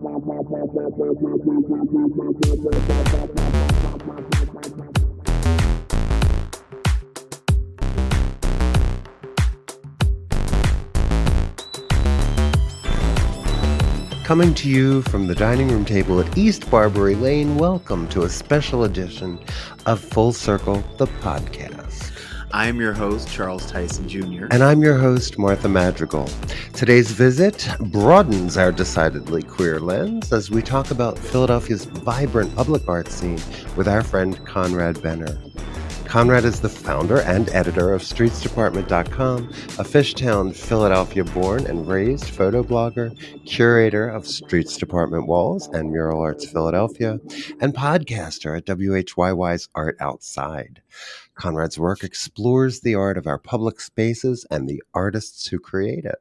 Coming to you from the dining room table at East Barbary Lane, welcome to a special edition of Full Circle, the podcast. I'm your host, Charles Tyson Jr. And I'm your host, Martha Madrigal. Today's visit broadens our decidedly queer lens as we talk about Philadelphia's vibrant public art scene with our friend Conrad Benner. Conrad is the founder and editor of StreetsDepartment.com, a Fishtown, Philadelphia born and raised photo blogger, curator of Streets Department Walls and Mural Arts Philadelphia, and podcaster at WHYY's Art Outside. Conrad's work explores the art of our public spaces and the artists who create it.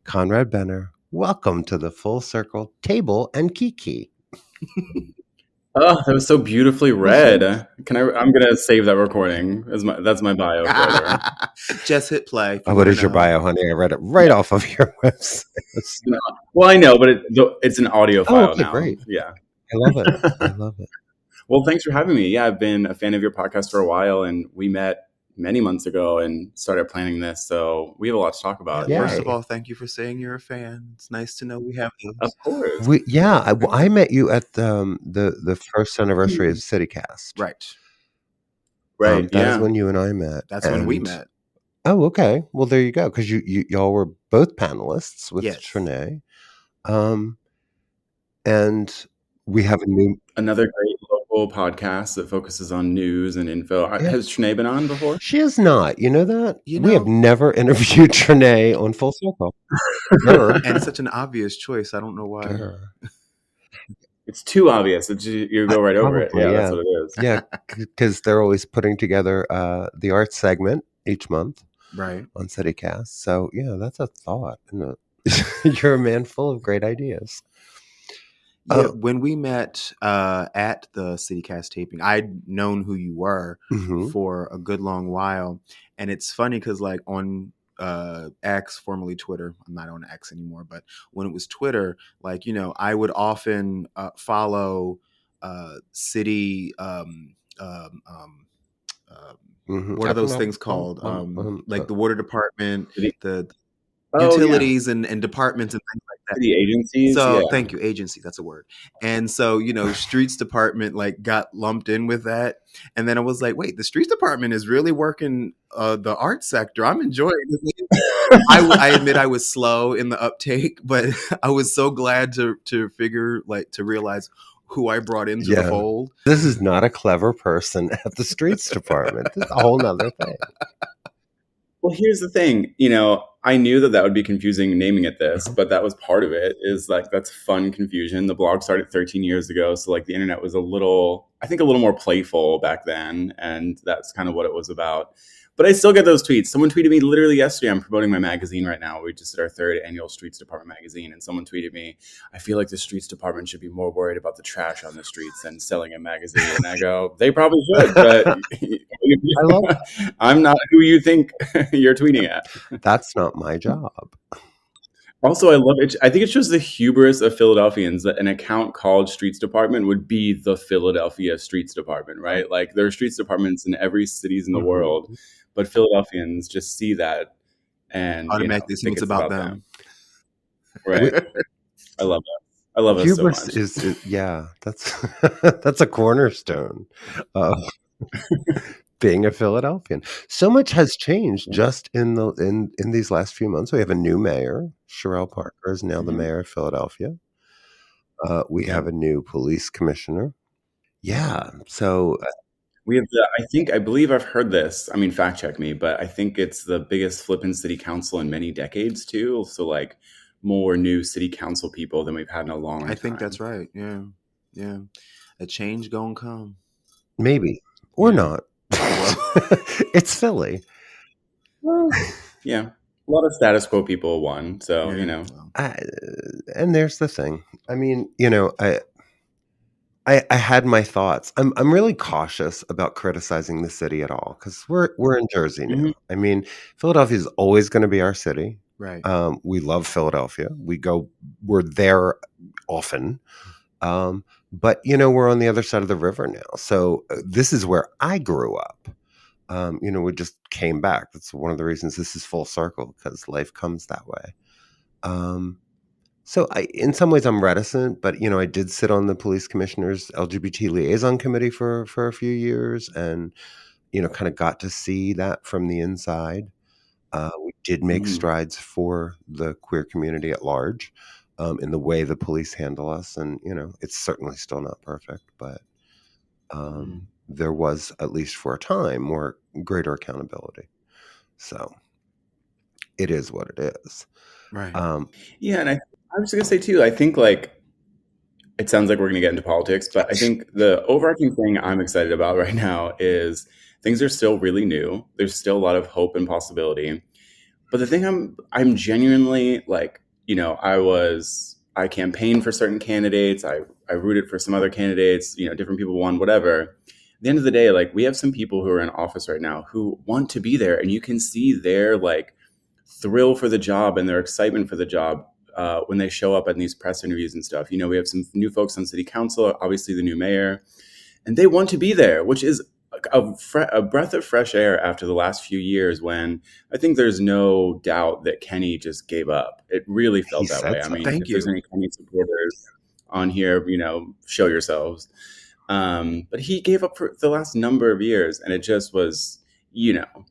Conrad Benner, welcome to the Full Circle Table and Kiki. Oh, that was so beautifully read. I'm gonna save that recording. That's my bio. Just hit play. Oh, what is your bio, honey? I read it right off of your website. No. Well, I know, but it's an audio file now. Great. Yeah, I love it. I love it. Well, thanks for having me. Yeah, I've been a fan of your podcast for a while, and we met many months ago and started planning this. So we have a lot to talk about. Yeah. First of all, thank you for saying you're a fan. It's nice to know we have those. Of course. I met you at the first anniversary of CityCast. Right. That is when you and I met. That's when we met. Oh, okay. Well, there you go. Because y'all were both panelists with Trinae. And we have another great local podcast that focuses on news and info. Yeah. Has Trinae been on before? She has not. You know that? We have never interviewed Trinae on Full Circle. And it's such an obvious choice. I don't know why. It's too obvious. You go right over it. Yeah, that's what it is. Yeah, because they're always putting together the art segment each month on CityCast. So, yeah, that's a thought, isn't it? You're a man full of great ideas. Yeah, when we met at the CityCast taping, I'd known who you were for a good long while. And it's funny because like on X, formerly Twitter, I'm not on X anymore, but when it was Twitter, like, you know, I would often follow city, what are those things called? Like the water department, the utilities and departments and things like that. The agencies. So thank you, agency. That's a word. And so, you know, Streets Department like got lumped in with that. And then I was like, wait, the Streets Department is really working the art sector. I'm enjoying it. I admit I was slow in the uptake, but I was so glad to realize who I brought into the fold. This is not a clever person at the Streets Department. This is a whole nother thing. Well, here's the thing, you know, I knew that would be confusing naming it this, but that was part of it is like, that's fun confusion. The blog started 13 years ago. So like the internet was a little more playful back then. And that's kind of what it was about. But I still get those tweets. Someone tweeted me literally yesterday. I'm promoting my magazine right now. We just did our 3rd annual Streets Department magazine. And someone tweeted me, I feel like the Streets Department should be more worried about the trash on the streets than selling a magazine. And I go, they probably should. But I love it. I'm not who you think you're tweeting at. That's not my job. Also, I love it. I think it shows the hubris of Philadelphians that an account called Streets Department would be the Philadelphia Streets Department, right? Like there are streets departments in every cities in the world. But Philadelphians just see that and automatically think it's about them. Right. I love that. I love it so much. That's a cornerstone of being a Philadelphian. So much has changed just in these last few months. We have a new mayor. Sherelle Parker is now the mayor of Philadelphia. We have a new police commissioner. Yeah. So we have I believe I've heard this. I mean, fact check me, but I think it's the biggest flip in city council in many decades too. So like more new city council people than we've had in a long time. I think that's right. Yeah. Yeah. A change gonna come. Maybe. Or not. It's Philly. Well, yeah. A lot of status quo people won. So, you know. And there's the thing. I mean, you know, I had my thoughts. I'm really cautious about criticizing the city at all because we're in Jersey now. I mean, Philadelphia is always going to be our city. Right. We love Philadelphia. We're there often. But, you know, we're on the other side of the river now. So this is where I grew up. You know, we just came back. That's one of the reasons this is full circle, because life comes that way. So in some ways I'm reticent, but, you know, I did sit on the police commissioner's LGBT liaison committee for a few years, and, you know, kind of got to see that from the inside. We did make strides for the queer community at large, in the way the police handle us. And, you know, it's certainly still not perfect, but there was, at least for a time, more greater accountability. So it is what it is. Right. Yeah. And I was going to say too, I think like, it sounds like we're going to get into politics, but I think the overarching thing I'm excited about right now is things are still really new. There's still a lot of hope and possibility. But the thing I'm genuinely like, you know, I campaigned for certain candidates. I rooted for some other candidates, you know, different people won, whatever. At the end of the day, like, we have some people who are in office right now who want to be there, and you can see their like thrill for the job and their excitement for the job when they show up in these press interviews and stuff. You know, we have some new folks on city council, obviously the new mayor, and they want to be there, which is a breath of fresh air after the last few years, when I think there's no doubt that Kenny just gave up. It really felt that way. I mean, if there's any Kenny supporters on here, you know, show yourselves. But he gave up for the last number of years, and it just was, you know,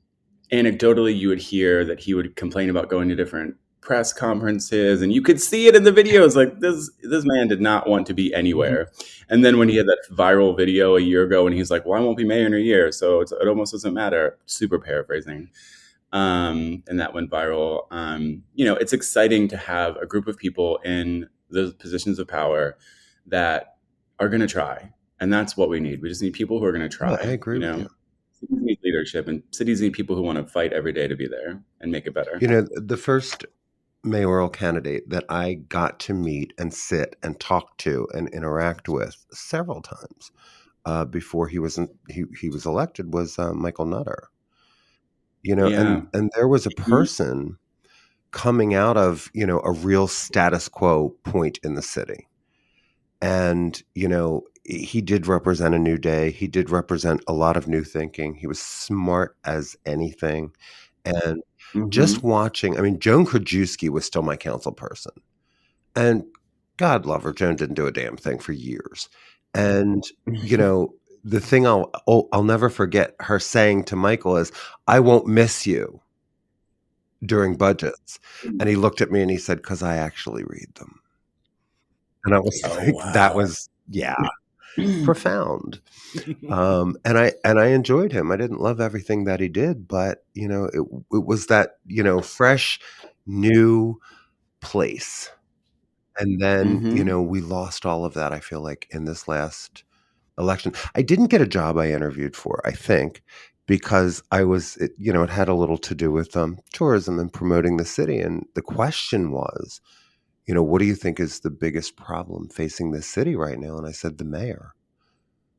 anecdotally, you would hear that he would complain about going to different press conferences, and you could see it in the videos. Like, this man did not want to be anywhere. And then when he had that viral video a year ago, and he's like, well, I won't be mayor in a year, so it almost doesn't matter. Super paraphrasing. And that went viral. You know, it's exciting to have a group of people in the positions of power that are going to try. And that's what we need. We just need people who are going to try. I agree with you. Cities need leadership, and cities need people who want to fight every day to be there and make it better. You know, the first mayoral candidate that I got to meet and sit and talk to and interact with several times before he was elected was Michael Nutter. You know, and there was a person coming out of, you know, a real status quo point in the city. And, you know, he did represent a new day. He did represent a lot of new thinking. He was smart as anything. And just watching, I mean, Joan Krajewski was still my council person. And God love her, Joan didn't do a damn thing for years. And, you know, the thing I'll never forget her saying to Michael is, I won't miss you during budgets. And he looked at me and he said, because I actually read them. And I was like, wow. That was, profound. And I enjoyed him. I didn't love everything that he did, but, you know, it was that, you know, fresh, new place. And then, you know, we lost all of that, I feel like, in this last election. I didn't get a job I interviewed for, I think, because you know, it had a little to do with tourism and promoting the city. And the question was, you know, what do you think is the biggest problem facing this city right now? And I said, the mayor.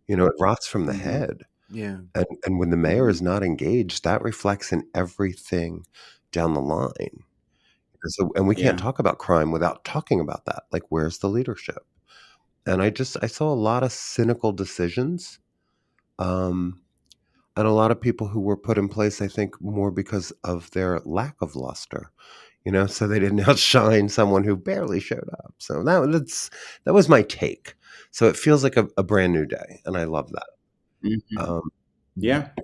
You know, it rots from the head. Yeah. And when the mayor is not engaged, that reflects in everything down the line. And we can't talk about crime without talking about that. Like, where's the leadership? And I saw a lot of cynical decisions. And a lot of people who were put in place, I think, more because of their lack of luster. You know, so they didn't outshine someone who barely showed up. So that was my take. So it feels like a brand new day, and I love that.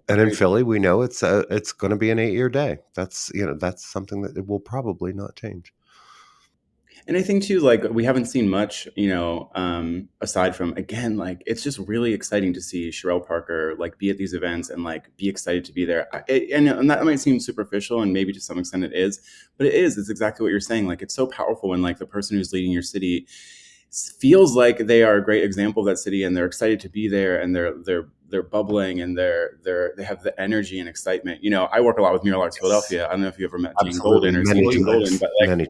And in Philly, we know it's going to be an 8-year day. That's something that it will probably not change. And I think too, like, we haven't seen much, you know, aside from, again, like, it's just really exciting to see Sherelle Parker, like, be at these events and, like, be excited to be there. And that might seem superficial, and maybe to some extent it is, but it's exactly what you're saying. Like, it's so powerful when, like, the person who's leading your city feels like they are a great example of that city, and they're excited to be there, and they're bubbling, and they have the energy and excitement. You know, I work a lot with Mural Arts Philadelphia. I don't know if you ever met Jane Golden or seen Jane Golden, but like,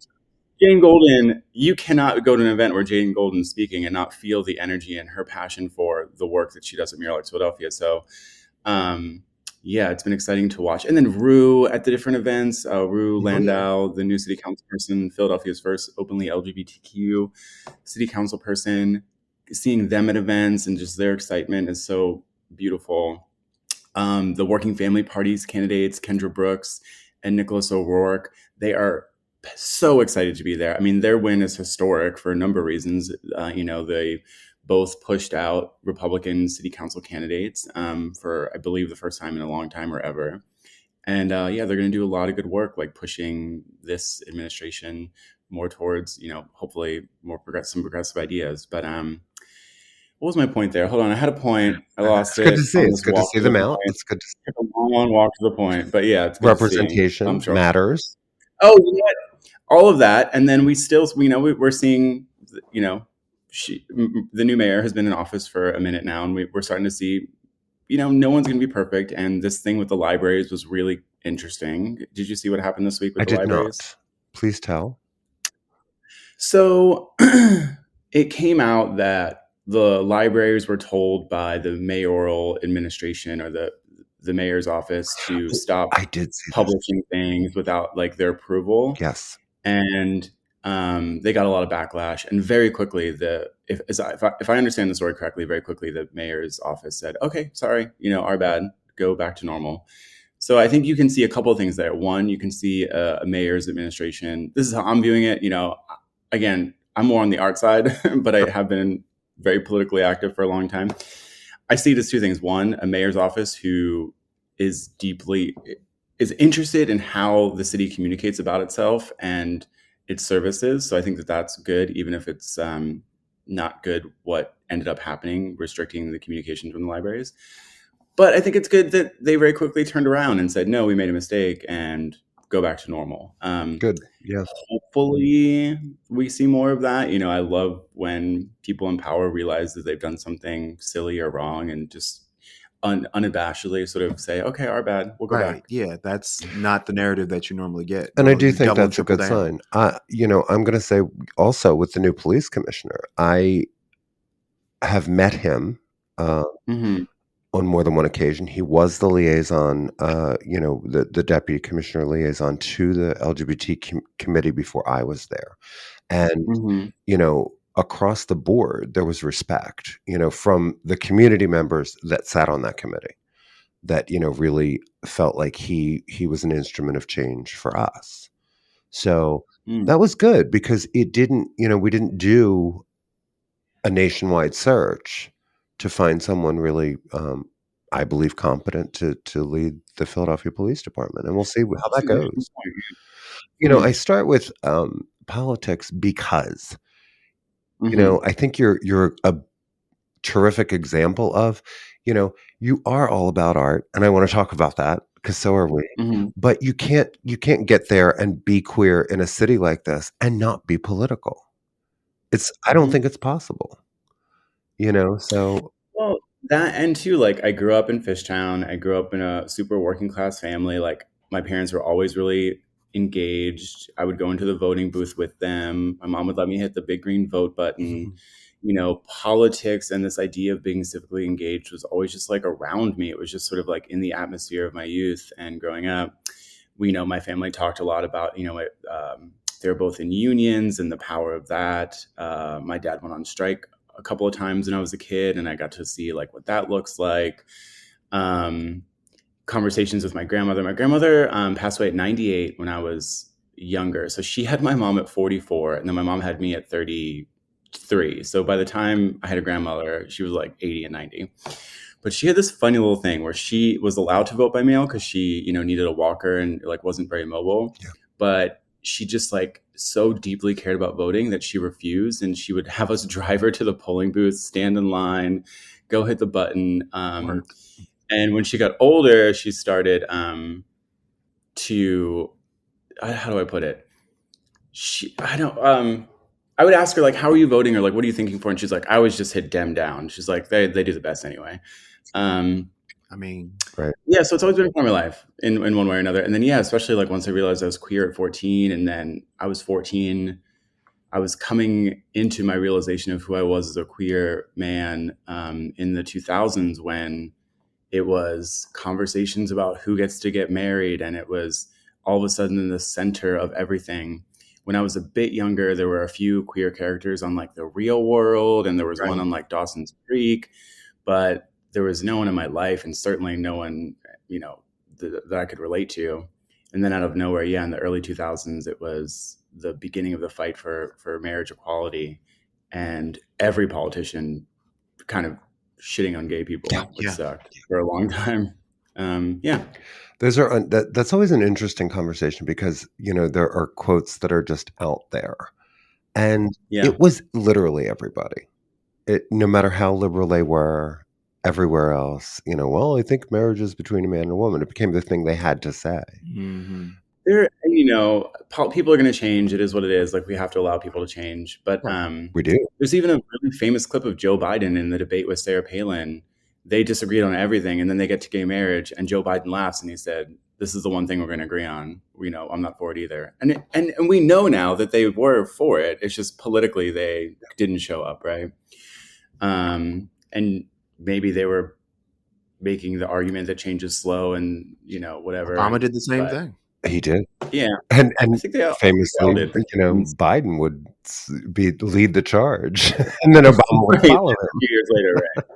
Jane Golden, you cannot go to an event where Jane Golden's speaking and not feel the energy and her passion for the work that she does at Mural Arts Philadelphia. So yeah, it's been exciting to watch. And then Rue at the different events, Rue Landau, the new city council person, Philadelphia's first openly LGBTQ city council person, seeing them at events and just their excitement is so beautiful. The Working Family Party's candidates, Kendra Brooks and Nicholas O'Rourke, they are so excited to be there. I mean, their win is historic for a number of reasons. They both pushed out Republican city council candidates for, I believe, the first time in a long time or ever. And they're going to do a lot of good work, like pushing this administration more towards, hopefully some progressive ideas. But what was my point there? Hold on, I had a point. I lost it. Good to see. It's good to see them out. It's good to see a long walk to the point. But yeah, it's good representation to see. matters. Oh, you know what? All of that, and then we still, we're seeing, the new mayor has been in office for a minute now, and we're starting to see, no one's going to be perfect. And this thing with the libraries was really interesting. Did you see what happened this week with the libraries? Not. Please tell. So it came out that the libraries were told by the mayoral administration or the mayor's office to stop publishing things without like their approval. Yes. And they got a lot of backlash. And very quickly, if I understand the story correctly, very quickly, the mayor's office said, okay, sorry, our bad, go back to normal. So I think you can see a couple of things there. One, you can see a mayor's administration. This is how I'm viewing it. Again, I'm more on the art side, but I have been very politically active for a long time. I see it as two things. One, a mayor's office who is interested in how the city communicates about itself and its services. So I think that that's good, even if it's not good what ended up happening, restricting the communication from the libraries. But I think it's good that they very quickly turned around and said, no, we made a mistake, and go back to normal. Good. Yeah. Hopefully we see more of that. I love when people in power realize that they've done something silly or wrong and just unabashedly sort of say, okay, our bad, we'll go back. Yeah, that's not the narrative that you normally get. And I do think that's a good sign. I'm going to say also with the new police commissioner, I have met him on more than one occasion. He was the liaison, the deputy commissioner liaison to the LGBT committee before I was there. And, across the board, there was respect, from the community members that sat on that committee that, really felt like he was an instrument of change for us. So that was good because it didn't, we didn't do a nationwide search to find someone really, I believe, competent to lead the Philadelphia Police Department. And we'll see how that goes. I start with politics because, I think you're a terrific example of, you are all about art. And I want to talk about that because so are we. But you can't get there and be queer in a city like this and not be political. I don't think it's possible. So. Well, that and too, like I grew up in Fishtown. I grew up in a super working class family. Like my parents were always really engaged. I would go into the voting booth with them. My mom would let me hit the big green vote button. Politics and this idea of being civically engaged was always just like around me. It was just sort of like in the atmosphere of my youth and growing up. My family talked a lot about, they're both in unions and the power of that. My dad went on strike a couple of times when I was a kid, and I got to see like what that looks like. Conversations with my grandmother. My grandmother passed away at 98 when I was younger. So she had my mom at 44, and then my mom had me at 33. So by the time I had a grandmother, she was like 80 and 90. But she had this funny little thing where she was allowed to vote by mail because she, needed a walker and like wasn't very mobile. Yeah. But she just like so deeply cared about voting that she refused, and she would have us drive her to the polling booth, stand in line, go hit the button. And when she got older, she started to, how do I put it? I would ask her like, how are you voting? Or like, what are you thinking for? And she's like, I always just hit Dem down. She's like, they do the best anyway. Right. Yeah, so it's always been a part of my life in one way or another. And then, especially like once I realized I was queer at 14, and then I was 14, I was coming into my realization of who I was as a queer man in the 2000s when it was conversations about who gets to get married, and it was all of a sudden in the center of everything. When I was a bit younger, there were a few queer characters on like The Real World, and there was one on like Dawson's Creek, but there was no one in my life, and certainly no one, that I could relate to. And then out of nowhere, in the early 2000s, it was the beginning of the fight for marriage equality, and every politician kind of shitting on gay people, which sucked for a long time. Those are that's always an interesting conversation because there are quotes that are just out there, and it was literally everybody. No matter how liberal they were, everywhere else, well, I think marriage is between a man and a woman. It became the thing they had to say. Mm-hmm. People are going to change. It is what it is. Like, we have to allow people to change. But we do. There's even a really famous clip of Joe Biden in the debate with Sarah Palin. They disagreed on everything, and then they get to gay marriage, and Joe Biden laughs and he said, "This is the one thing we're going to agree on. I'm not for it either." And we know now that they were for it. It's just politically they didn't show up, right? And maybe they were making the argument that change is slow, and whatever. Obama did the same thing. He did. Yeah. And I think famously, Biden would lead the charge, and then Obama would follow him. A few years later, right?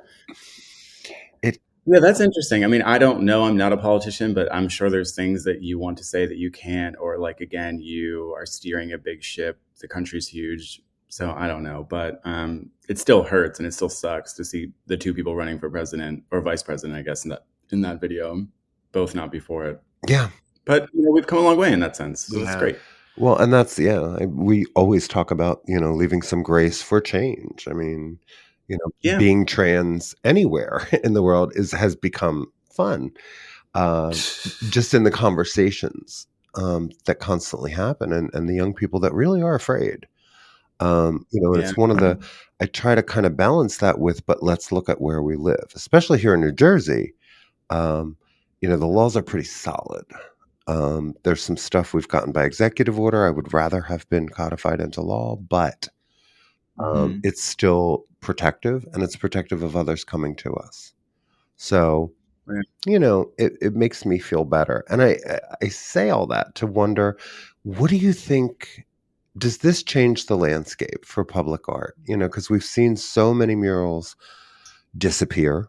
Yeah, that's interesting. I mean, I don't know. I'm not a politician, but I'm sure there's things that you want to say that you can't, or like, again, you are steering a big ship. The country's huge. So I don't know, but it still hurts and it still sucks to see the two people running for president or vice president, I guess, in that video, both not be for it. Yeah. But we've come a long way in that sense. So that's great. Well, and that's, we always talk about, leaving some grace for change. I mean, being trans anywhere in the world has become fun. Just in the conversations that constantly happen, and the young people that really are afraid. It's one of the, I try to kind of balance that with, but let's look at where we live, especially here in New Jersey. The laws are pretty solid. There's some stuff we've gotten by executive order I would rather have been codified into law, but it's still protective, and it's protective of others coming to us. So, it makes me feel better. And I say all that to wonder, what do you think? Does this change the landscape for public art? Because we've seen so many murals disappear.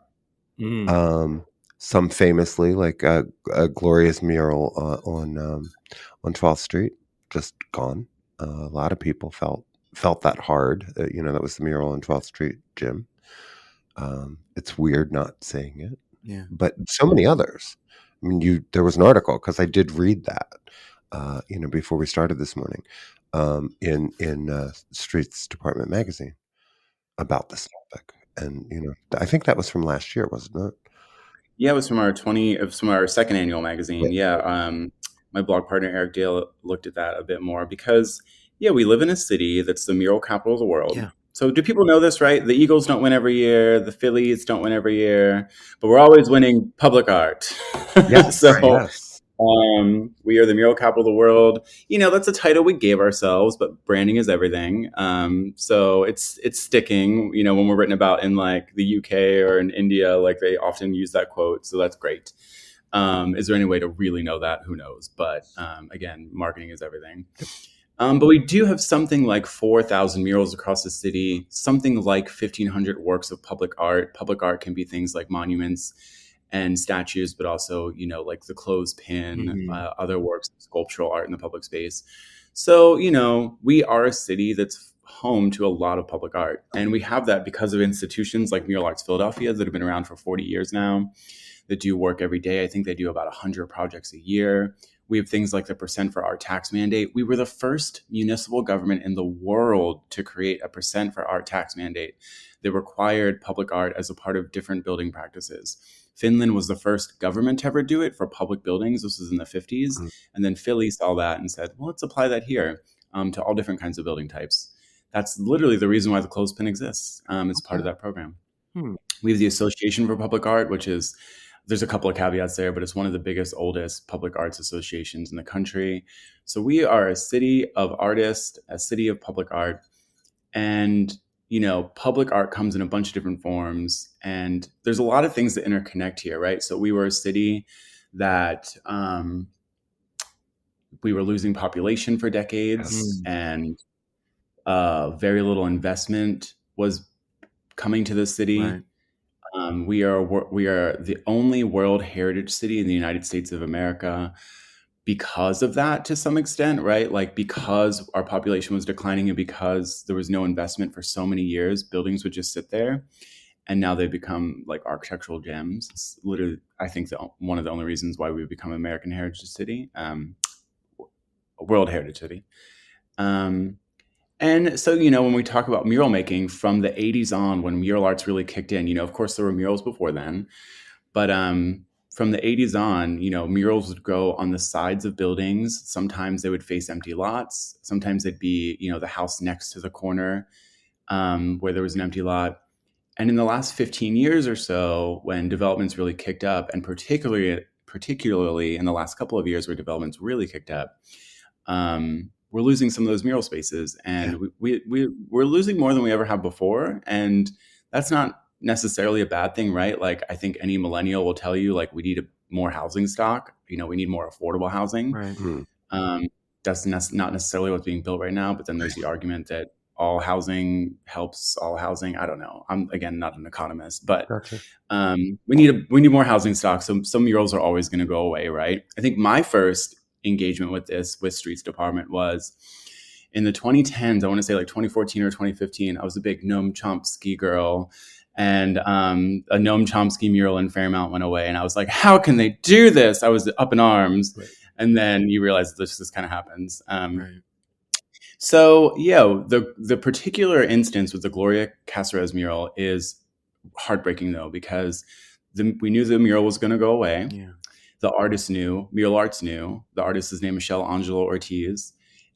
Some famously, like a glorious mural on 12th Street, just gone. A lot of people felt that hard. That was the mural on 12th Street, Jim. It's weird not saying it. Yeah. But so many others. I mean, there was an article, because I did read that, before we started this morning, in Streets Department magazine about this topic. And, I think that was from last year, wasn't it? Yeah, it was from our second annual magazine. Yeah. My blog partner, Eric Dale, looked at that a bit more because, we live in a city that's the mural capital of the world. Yeah. So do people know this, right? The Eagles don't win every year. The Phillies don't win every year. But we're always winning public art. Yes. Yes. We are the mural capital of the world. That's a title we gave ourselves, but branding is everything. So it's sticking, when we're written about in like the UK or in India, like they often use that quote. So that's great. Is there any way to really know that? Who knows? But again, marketing is everything. But we do have something like 4,000 murals across the city, something like 1,500 works of public art. Public art can be things like monuments and statues, but also, like the clothespin, other works of sculptural art in the public space. So, we are a city that's home to a lot of public art. And we have that because of institutions like Mural Arts Philadelphia that have been around for 40 years now, that do work every day. I think they do about 100 projects a year. We have things like the % for art tax mandate. We were the first municipal government in the world to create a % for art tax mandate that required public art as a part of different building practices. Finland was the first government to ever do it for public buildings. This was in the 50s. And then Philly saw that and said, well, let's apply that here to all different kinds of building types. That's literally the reason why the clothespin exists. It's part of that program. We have the Association for Public Art, which is, there's a couple of caveats there, but it's one of the biggest, oldest public arts associations in the country. So we are a city of artists, a city of public art. And public art comes in a bunch of different forms, and there's a lot of things that interconnect here, right? So we were a city that we were losing population for decades, and very little investment was coming to the city. Right. We are the only World Heritage City in the United States of America because of that, to some extent, right? Like, because our population was declining and because there was no investment for so many years, buildings would just sit there. And now they've become like architectural gems. It's literally, I think, one of the only reasons why we've become American Heritage City, World Heritage City. And so, when we talk about mural making from the 80s on, when mural arts really kicked in, of course, there were murals before then, but from the 80s on, murals would go on the sides of buildings. Sometimes they would face empty lots. Sometimes it'd be, the house next to the corner where there was an empty lot. And in the last 15 years or so, when developments really kicked up, and particularly in the last couple of years where developments really kicked up, we're losing some of those mural spaces, and we're losing more than we ever have before. And that's not necessarily a bad thing, right? Like, I think any millennial will tell you, like, we need more housing stock. We need more affordable housing. Right. That's not necessarily what's being built right now. But then there's the argument that all housing helps all housing. I don't know. I'm, again, not an economist, but we need more housing stock. So some murals are always going to go away, right? I think my first engagement with Streets Department was in the 2010s. I want to say like 2014 or 2015. I was a big Noam Chomsky girl, and a Noam Chomsky mural in Fairmount went away, and I was like, how can they do this? I was up in arms. Right. And then you realize this kind of happens. Right. So the particular instance with the Gloria Caceres mural is heartbreaking, though, because we knew the mural was going to go away. Yeah. The artist knew, Mural Arts knew. The artist is named Michelle Angelo Ortiz.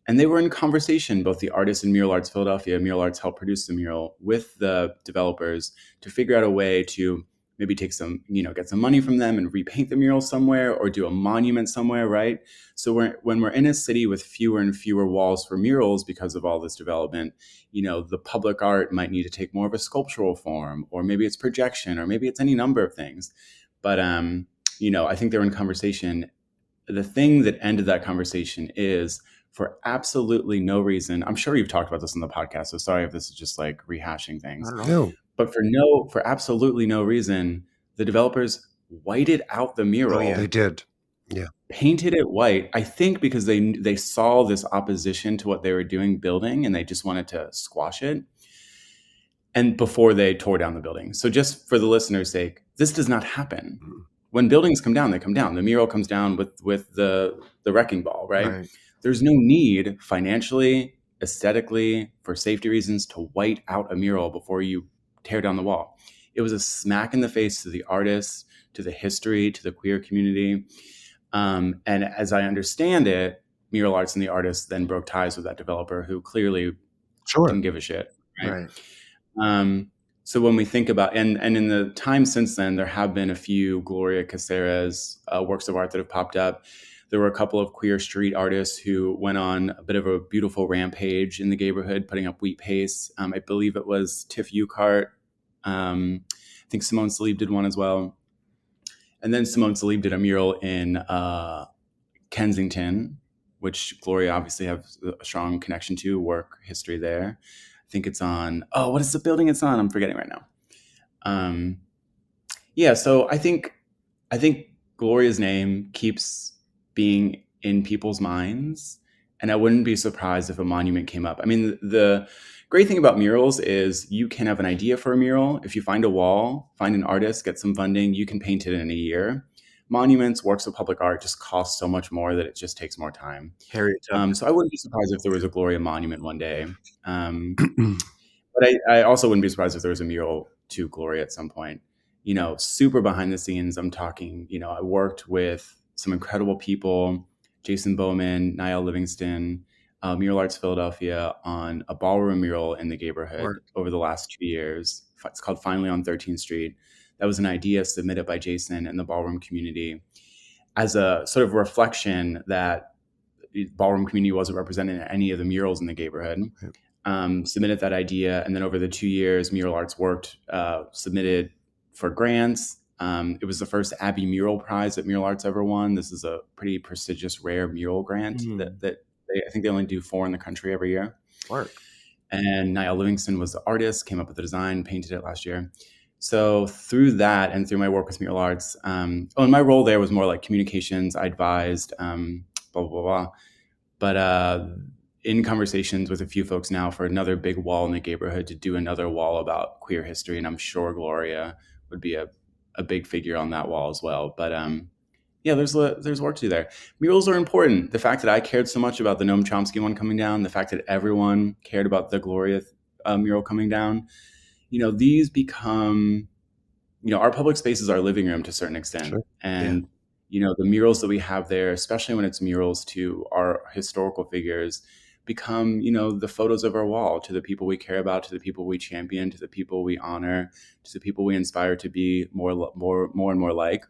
And they were in conversation, both the artist and Mural Arts Philadelphia. Mural Arts helped produce the mural with the developers to figure out a way to maybe take some, get some money from them and repaint the mural somewhere, or do a monument somewhere, right? So when we're in a city with fewer and fewer walls for murals because of all this development, the public art might need to take more of a sculptural form, or maybe it's projection, or maybe it's any number of things. But I think they're in conversation. The thing that ended that conversation is, for absolutely no reason, I'm sure you've talked about this on the podcast, so sorry if this is just like rehashing things. I don't know. But for absolutely no reason, the developers whited out the mural. Oh, yeah. They did. Yeah. Painted it white, I think because they saw this opposition to what they were doing building, and they just wanted to squash it. And before they tore down the building. So just for the listener's sake, this does not happen. Mm-hmm. When buildings come down, they come down. The mural comes down with the wrecking ball, right? There's no need financially, aesthetically, for safety reasons to white out a mural before you tear down the wall. It was a smack in the face to the artists, to the history, to the queer community. And as I understand it, Mural Arts and the artists then broke ties with that developer, who clearly didn't give a shit. Right. So when we think about, and in the time since then, there have been a few Gloria Caceres works of art that have popped up. There were a couple of queer street artists who went on a bit of a beautiful rampage in the neighborhood, putting up wheat paste. I believe it was Tiff Ukart. I think Simone Salib did one as well. And then Simone Salib did a mural in Kensington, which Gloria obviously has a strong connection to, work history there. I think it's on, what is the building it's on? I'm forgetting right now. So I think Gloria's name keeps being in people's minds, and I wouldn't be surprised if a monument came up. I mean, the great thing about murals is you can have an idea for a mural. If you find a wall, find an artist, get some funding, you can paint it in a year. Monuments, works of public art, just cost so much more that it just takes more time. So I wouldn't be surprised if there was a Gloria monument one day. But I also wouldn't be surprised if there was a mural to Gloria at some point. Super behind the scenes, I'm talking, I worked with some incredible people, Jason Bowman, Niall Livingston, Mural Arts Philadelphia, on a ballroom mural in the neighborhood over the last 2 years. It's called Finally on 13th Street. That was an idea submitted by Jason and the ballroom community as a sort of reflection that the ballroom community wasn't represented in any of the murals in the neighborhood. submitted that idea. And then over the 2 years, Mural Arts worked, submitted for grants. It was the first Abbey Mural Prize that Mural Arts ever won. This is a pretty prestigious, rare mural grant that I think they only do 4 in the country every year. Work. And Niall Livingston was the artist, came up with the design, painted it last year. So through that and through my work with Mural Arts, and my role there was more like communications. I advised, blah, blah, blah. But in conversations with a few folks now for another big wall in the neighborhood to do another wall about queer history. And I'm sure Gloria would be a big figure on that wall as well. But yeah, there's work to do there. Murals are important. The fact that I cared so much about the Noam Chomsky one coming down, the fact that everyone cared about the Gloria mural coming down, these become, our public space is our living room to a certain extent. Sure. And, the murals that we have there, especially when it's murals to our historical figures, become, the photos of our wall to the people we care about, to the people we champion, to the people we honor, to the people we inspire to be more and more like.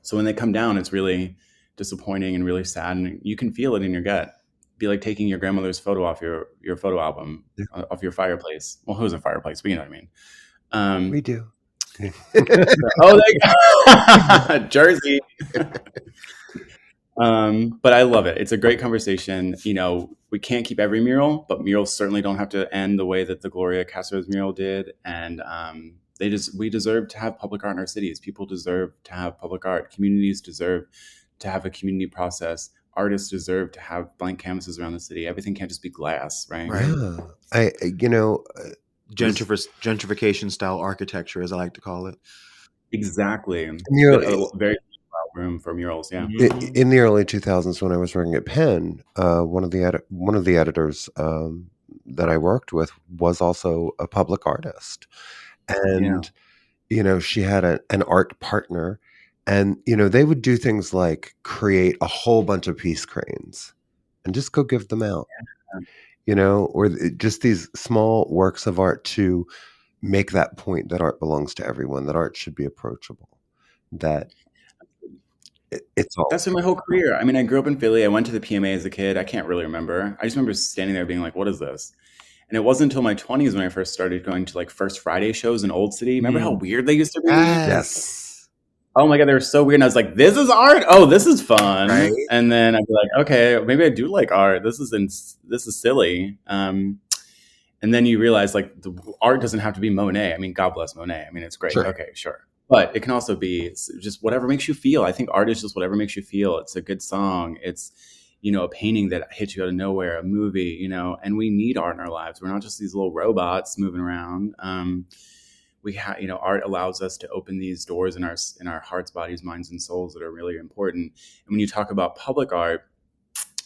So when they come down, it's really disappointing and really sad, and you can feel it in your gut. It'd be like taking your grandmother's photo off your photo album, off your fireplace. Well, who's a fireplace? But you know what I mean. We do. Oh, Jersey. But I love it. It's a great conversation. We can't keep every mural, but murals certainly don't have to end the way that the Gloria Castro's mural did. And we deserve to have public art in our cities. People deserve to have public art. Communities deserve to have a community process. Artists deserve to have blank canvases around the city. Everything can't just be glass, right? Yeah. Gentrification style architecture, as I like to call it. Exactly. A very room for murals. Yeah. In the early 2000s, when I was working at Penn, one of the editors that I worked with was also a public artist, and she had an art partner, and they would do things like create a whole bunch of peace cranes and just go give them out. Or just these small works of art to make that point that art belongs to everyone, that art should be approachable, that it's all. That's been my whole career. I mean, I grew up in Philly. I went to the PMA as a kid. I can't really remember. I just remember standing there being like, what is this? And it wasn't until my 20s when I first started going to like First Friday shows in Old City. Remember how weird they used to be? Yes. Oh my God, they were so weird. And I was like, this is art? Oh, this is fun. Right? And then I'd be like, okay, maybe I do like art. This is silly. And then you realize like the art doesn't have to be Monet. I mean, God bless Monet. I mean, it's great. Sure. Okay, sure. But it can also be just whatever makes you feel. I think art is just whatever makes you feel. It's a good song. It's, a painting that hits you out of nowhere, a movie, and we need art in our lives. We're not just these little robots moving around. We have, art allows us to open these doors in our hearts, bodies, minds, and souls that are really important. And when you talk about public art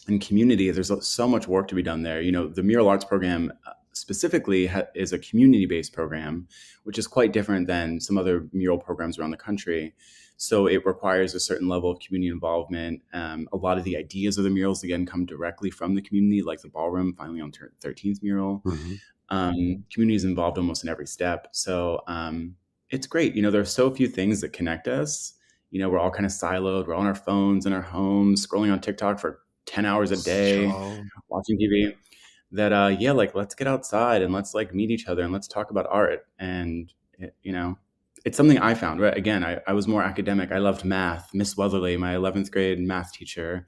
and community, there's so much work to be done there. The Mural Arts program specifically is a community-based program, which is quite different than some other mural programs around the country. So it requires a certain level of community involvement. A lot of the ideas of the murals, again, come directly from the community, like the ballroom, finally on 13th mural. Mm-hmm. Community is involved almost in every step. So it's great. There are so few things that connect us. We're all kind of siloed. We're on our phones in our homes, scrolling on TikTok for 10 hours a day, watching TV. That, let's get outside and let's like meet each other and let's talk about art. And, it's something I found, right? Again, I was more academic. I loved math. Miss Weatherly, my 11th grade math teacher,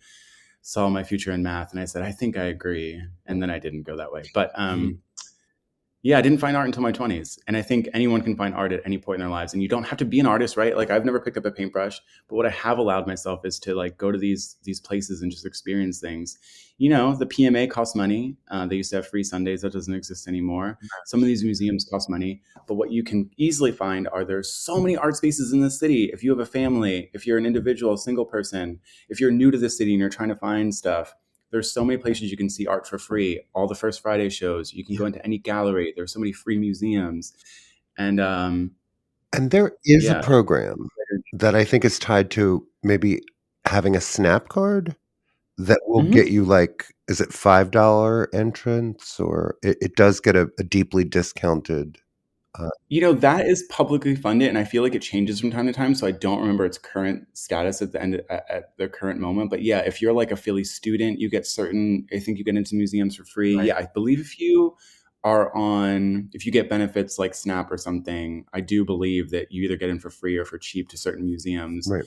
saw my future in math. And I said, I think I agree. And then I didn't go that way. But I didn't find art until my 20s. And I think anyone can find art at any point in their lives. And you don't have to be an artist, right? Like I've never picked up a paintbrush, but what I have allowed myself is to like go to these places and just experience things. The PMA costs money. They used to have free Sundays. That doesn't exist anymore. Some of these museums cost money, but what you can easily find are there's so many art spaces in the city. If you have a family, if you're an individual, single person, if you're new to the city and you're trying to find stuff, there's so many places you can see art for free. All the First Friday shows. You can go into any gallery. There's so many free museums. And there is a program that I think is tied to maybe having a Snap card that will get you like, is it $5 entrance, or it does get a deeply discounted That is publicly funded, and I feel like it changes from time to time. So I don't remember its current status at the current moment. But yeah, if you're like a Philly student, you get I think you get into museums for free. Right. Yeah, I believe if you get benefits like SNAP or something, I do believe that you either get in for free or for cheap to certain museums. Right.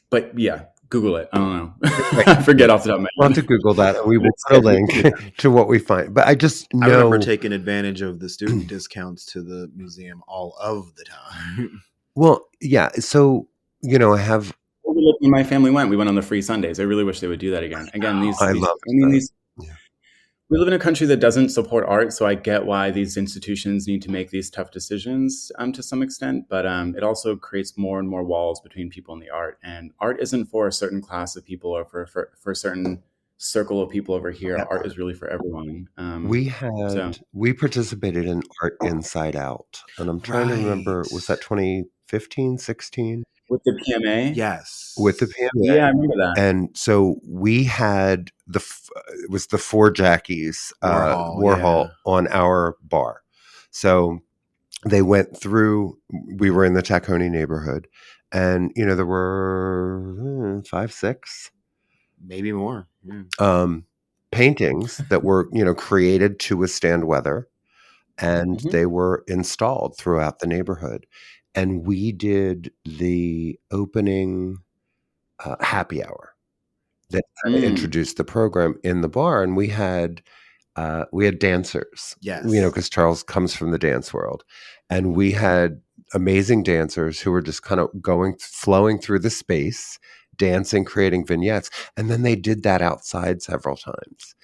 But yeah, Google it. I don't know. I forget off the top of my head. We'll have to Google that, and we will put a link to what we find. But I just know... I remember taking advantage of the student discounts to the museum all of the time. Well, yeah. So, I have... When my family went, we went on the free Sundays. I really wish they would do that again. We live in a country that doesn't support art, so I get why these institutions need to make these tough decisions to some extent, but it also creates more and more walls between people and the art. And art isn't for a certain class of people or for a certain circle of people over here. Yeah. Art is really for everyone. We participated in Art Inside Out, and I'm trying to remember, was that 2015, 16? With the PMA? Yes. With the PMA. Yeah, I remember that. And so we had it was the Four Jackies Warhol on our bar. So they went through, we were in the Tacony neighborhood, and, there were 5, 6. Maybe more. Yeah. Paintings that were, created to withstand weather, and they were installed throughout the neighborhood. And we did the opening happy hour that introduced the program in the bar, and we had dancers. Yes, because Charles comes from the dance world, and we had amazing dancers who were just kind of flowing through the space, dancing, creating vignettes, and then they did that outside several times.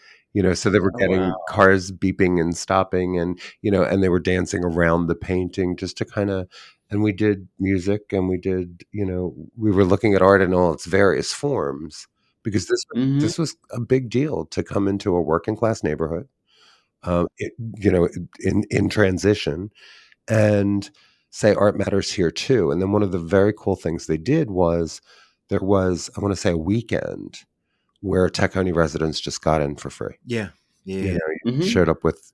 So they were getting cars beeping and stopping, and and they were dancing around the painting just to kind of. And we did music, and we did, we were looking at art in all its various forms, because this was a big deal to come into a working class neighborhood, in transition, and say art matters here too. And then one of the very cool things they did was there was, I want to say, a weekend where Tacony residents just got in for free. Yeah. You showed up with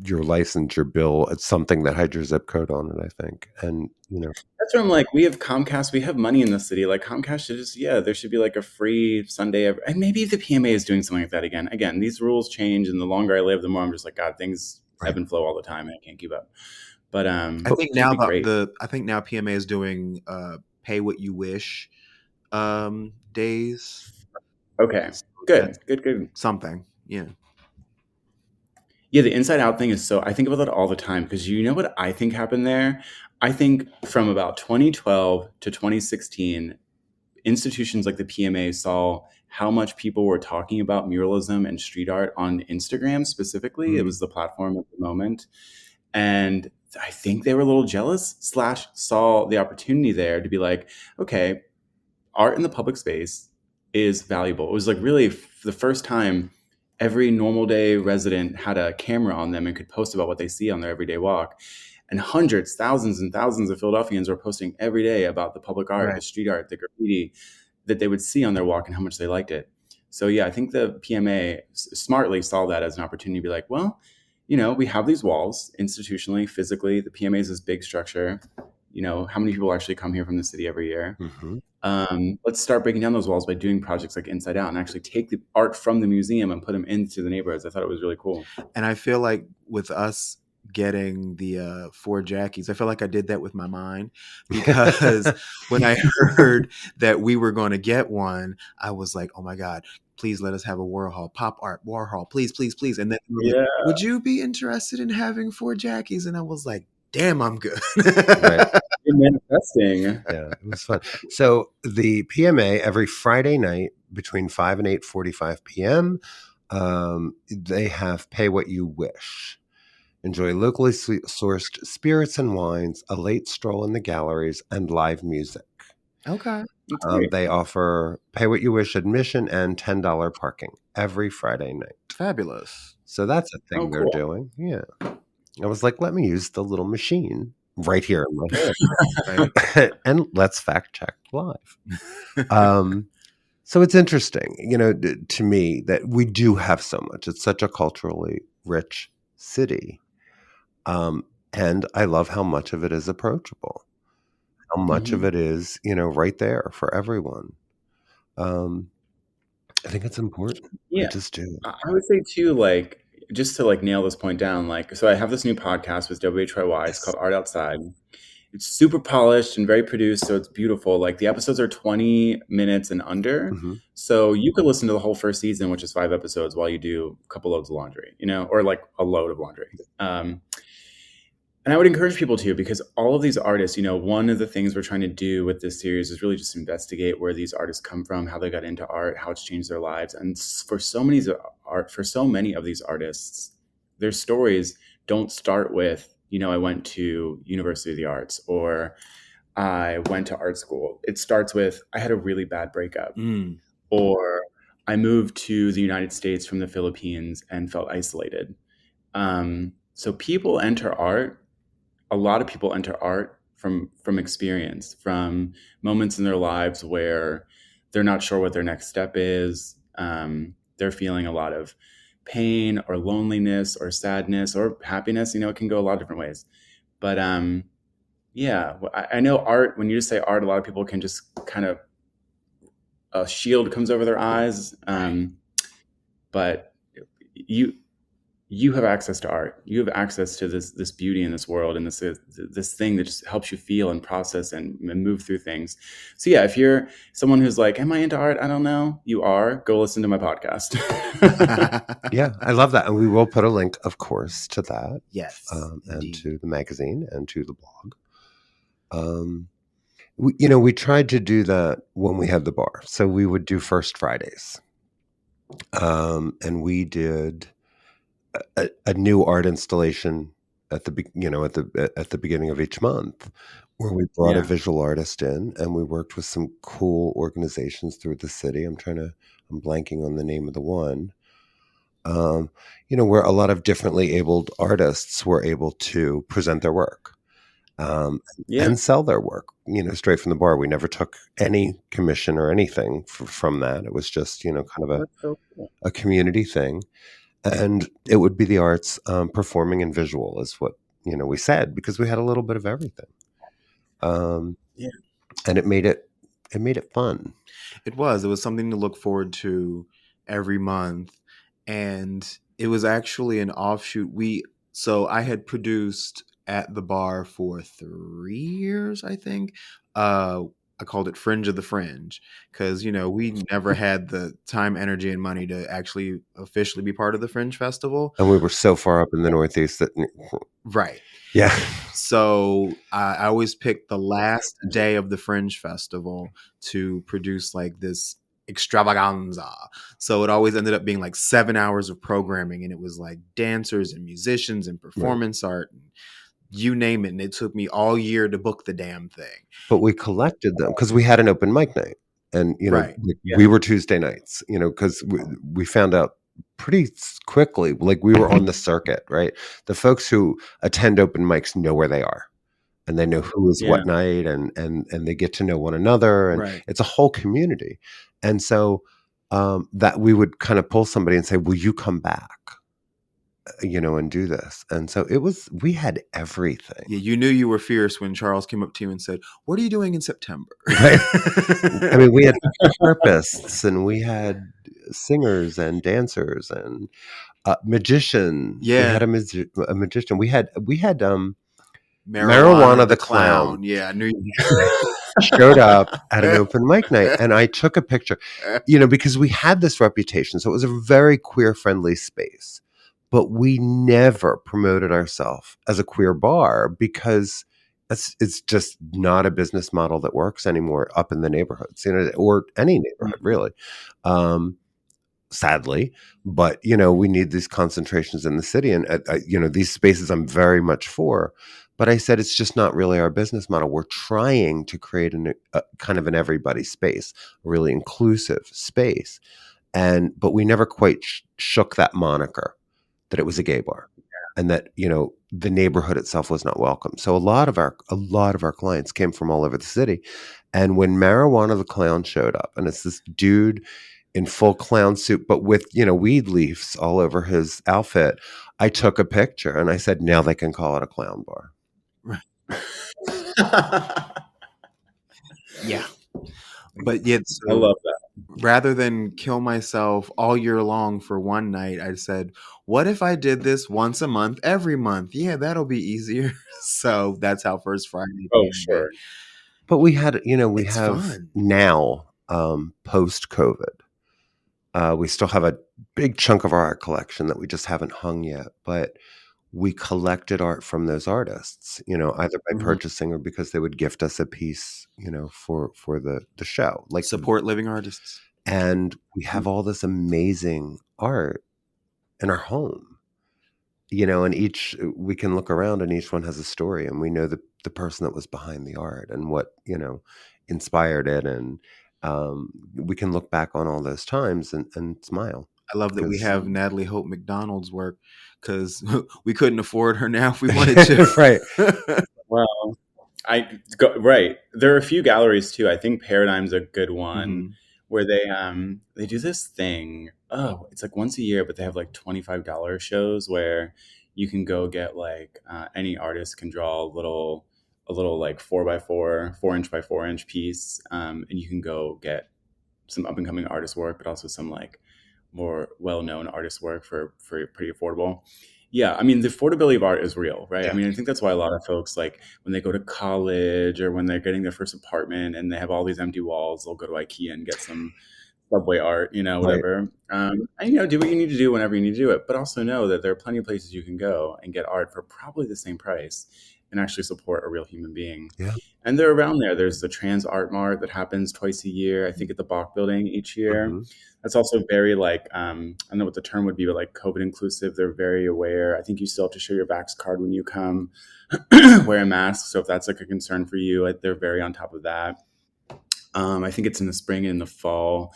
your license, your bill. It's something that had your zip code on it, I think. And, that's where I'm like, we have Comcast, we have money in the city. Like Comcast should just, there should be like a free Sunday. And maybe the PMA is doing something like that again. Again, these rules change, and the longer I live, the more I'm just like, God, things ebb and flow all the time, and I can't keep up. But I think now PMA is doing pay what you wish days. Okay, good. Something, yeah. Yeah, the Inside Out thing is I think about that all the time, because what I think happened there? I think from about 2012 to 2016, institutions like the PMA saw how much people were talking about muralism and street art on Instagram specifically. Mm-hmm. It was the platform at the moment. And I think they were a little jealous / saw the opportunity there to be like, okay, art in the public space is valuable. It was like really the first time every normal day resident had a camera on them and could post about what they see on their everyday walk. And hundreds, thousands and thousands of Philadelphians were posting every day about the public art, the street art, the graffiti that they would see on their walk and how much they liked it. So yeah, I think the PMA smartly saw that as an opportunity to be like, well, we have these walls institutionally, physically. The PMA is this big structure. How many people actually come here from the city every year? Mm-hmm. Let's start breaking down those walls by doing projects like Inside Out and actually take the art from the museum and put them into the neighborhoods. I thought it was really cool. And I feel like with us getting the 4 Jackies, I feel like I did that with my mind, because when I heard that we were going to get one, I was like, oh my God, please let us have a Warhol, pop art, Warhol, please, please, please. And then like, would you be interested in having 4 Jackies? And I was like, damn, I'm good. Right. You're manifesting. Yeah, it was fun. So the PMA every Friday night between 5 and 8:45 p.m. They have Pay What You Wish. Enjoy locally sourced spirits and wines, a late stroll in the galleries, and live music. Okay. They offer Pay What You Wish admission and $10 parking every Friday night. Fabulous. So that's a thing they're doing. Yeah. I was like, let me use the little machine right here in my head. And let's fact check live. So it's interesting, to me, that we do have so much. It's such a culturally rich city. And I love how much of it is approachable, how much of it is, right there for everyone. I think it's important. Yeah. I just do. I would say too, like, just to like nail this point down, like, so I have this new podcast with WHYY. It's called Art Outside. It's super polished and very produced, so it's beautiful. Like, the episodes are 20 minutes and under. So you could listen to the whole first season, which is 5 episodes, while you do a couple loads of laundry, or like a load of laundry. And I would encourage people to, because all of these artists, one of the things we're trying to do with this series is really just investigate where these artists come from, how they got into art, how it's changed their lives. And for so many of these artists, their stories don't start with, I went to University of the Arts or I went to art school. It starts with, I had a really bad breakup, or I moved to the United States from the Philippines and felt isolated. So a lot of people enter art from experience, from moments in their lives where they're not sure what their next step is. They're feeling a lot of pain or loneliness or sadness or happiness. It can go a lot of different ways. But yeah, I know art, when you just say art, a lot of people can just kind of, a shield comes over their eyes. But you have access to art. You have access to this beauty in this world, and this thing that just helps you feel and process and move through things. So yeah, if you're someone who's like, am I into art? I don't know. You are. Go listen to my podcast. Yeah, I love that. And we will put a link, of course, to that. Yes. And to the magazine and to the blog. We tried to do that when we had the bar. So we would do First Fridays. And we did a new art installation at the beginning of each month, where we brought a visual artist in, and we worked with some cool organizations through the city. I'm blanking on the name of the one. Where a lot of differently abled artists were able to present their work, and sell their work, straight from the bar. We never took any commission or anything from that. It was just, kind of a community thing. And it would be the arts, performing and visual is what, we said, because we had a little bit of everything. And it made it fun. It was something to look forward to every month. And it was actually an offshoot. So I had produced at the bar for 3 years, I think. I called it Fringe of the Fringe because, we never had the time, energy, and money to actually officially be part of the Fringe Festival. And we were so far up in the Northeast that... Right. Yeah. So I always picked the last day of the Fringe Festival to produce like this extravaganza. So it always ended up being like 7 hours of programming, and it was like dancers and musicians and performance art and you name it. And it took me all year to book the damn thing. But we collected them because we had an open mic night, and we were Tuesday nights, because we found out pretty quickly, like, we were on the circuit, right? The folks who attend open mics know where they are, and they know who is what night, and they get to know one another, and it's a whole community. And so that we would kind of pull somebody and say, will you come back, and do this? And so we had everything. Yeah, you knew you were fierce when Charles came up to you and said, what are you doing in September? Right. I mean, we had harpists, and we had singers and dancers and magicians. Yeah. We had a magician. We had Marijuana the Clown. Yeah, I knew you showed up at an open mic night, and I took a picture, because we had this reputation. So it was a very queer friendly space, but we never promoted ourselves as a queer bar because it's just not a business model that works anymore up in the neighborhoods, or any neighborhood really. Sadly, but we need these concentrations in the city, and these spaces I'm very much for. But I said, it's just not really our business model. We're trying to create a kind of an everybody space, a really inclusive space. But we never quite shook that moniker that it was a gay bar, and that, the neighborhood itself was not welcome. So a lot of our clients came from all over the city. And when Marijuana the Clown showed up, and it's this dude in full clown suit, but with, weed leaves all over his outfit. I took a picture and I said, now they can call it a clown bar. Yeah. But yet, I love that. Rather than kill myself all year long for one night, I said, what if I did this once a month, every month? Yeah, that'll be easier. So that's how First Friday came. Sure. But we had, we It's have fun. now, post-COVID, we still have a big chunk of our art collection that we just haven't hung yet, but we collected art from those artists, either by purchasing or because they would gift us a piece, for the show. Like support living artists. And we have all this amazing art in our home, and we can look around and each one has a story, and we know the person that was behind the art and what, inspired it. And we can look back on all those times and smile. I love that we have Natalie Hope McDonald's work, because we couldn't afford her now if we wanted to. Right. Well, right. There are a few galleries too. I think Paradigm's a good one, where they do this thing. Oh, it's like once a year, but they have like $25 shows where you can go get like any artist can draw a little like 4x4, 4-inch by 4-inch piece, and you can go get some up and coming artist work, but also some like more well-known artist work for pretty affordable. Yeah, I mean, the affordability of art is real, right? Yeah. I mean, I think that's why a lot of folks, like when they go to college or when they're getting their first apartment and they have all these empty walls, they'll go to IKEA and get some subway art, whatever. Right. And, do what you need to do whenever you need to do it. But also know that there are plenty of places you can go and get art for probably the same price and actually support a real human being. Yeah. And they're around there. There's the Trans Art Mart that happens twice a year, I think at the Bach Building each year. That's also very like, I don't know what the term would be, but like COVID inclusive. They're very aware. I think you still have to show your Vax card when you come, wear a mask. So if that's like a concern for you, they're very on top of that. I think it's in the spring and in the fall.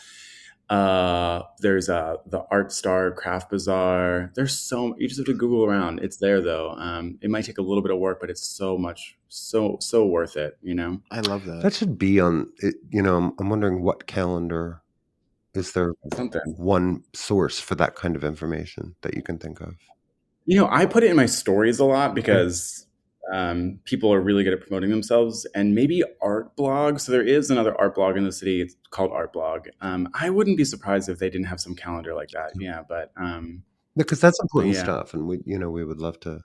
There's the Art Star Craft Bazaar. There's you just have to Google around. It's there though. It might take a little bit of work, but it's so worth it. I love that. That should be on it. I'm wondering what calendar is there. Something. One source for that kind of information that you can think of. I put it in my stories a lot because people are really good at promoting themselves, and maybe art blog. So there is another art blog in the city. It's called Art Blog. I wouldn't be surprised if they didn't have some calendar like that. Yeah, but because that's important stuff, and we would love to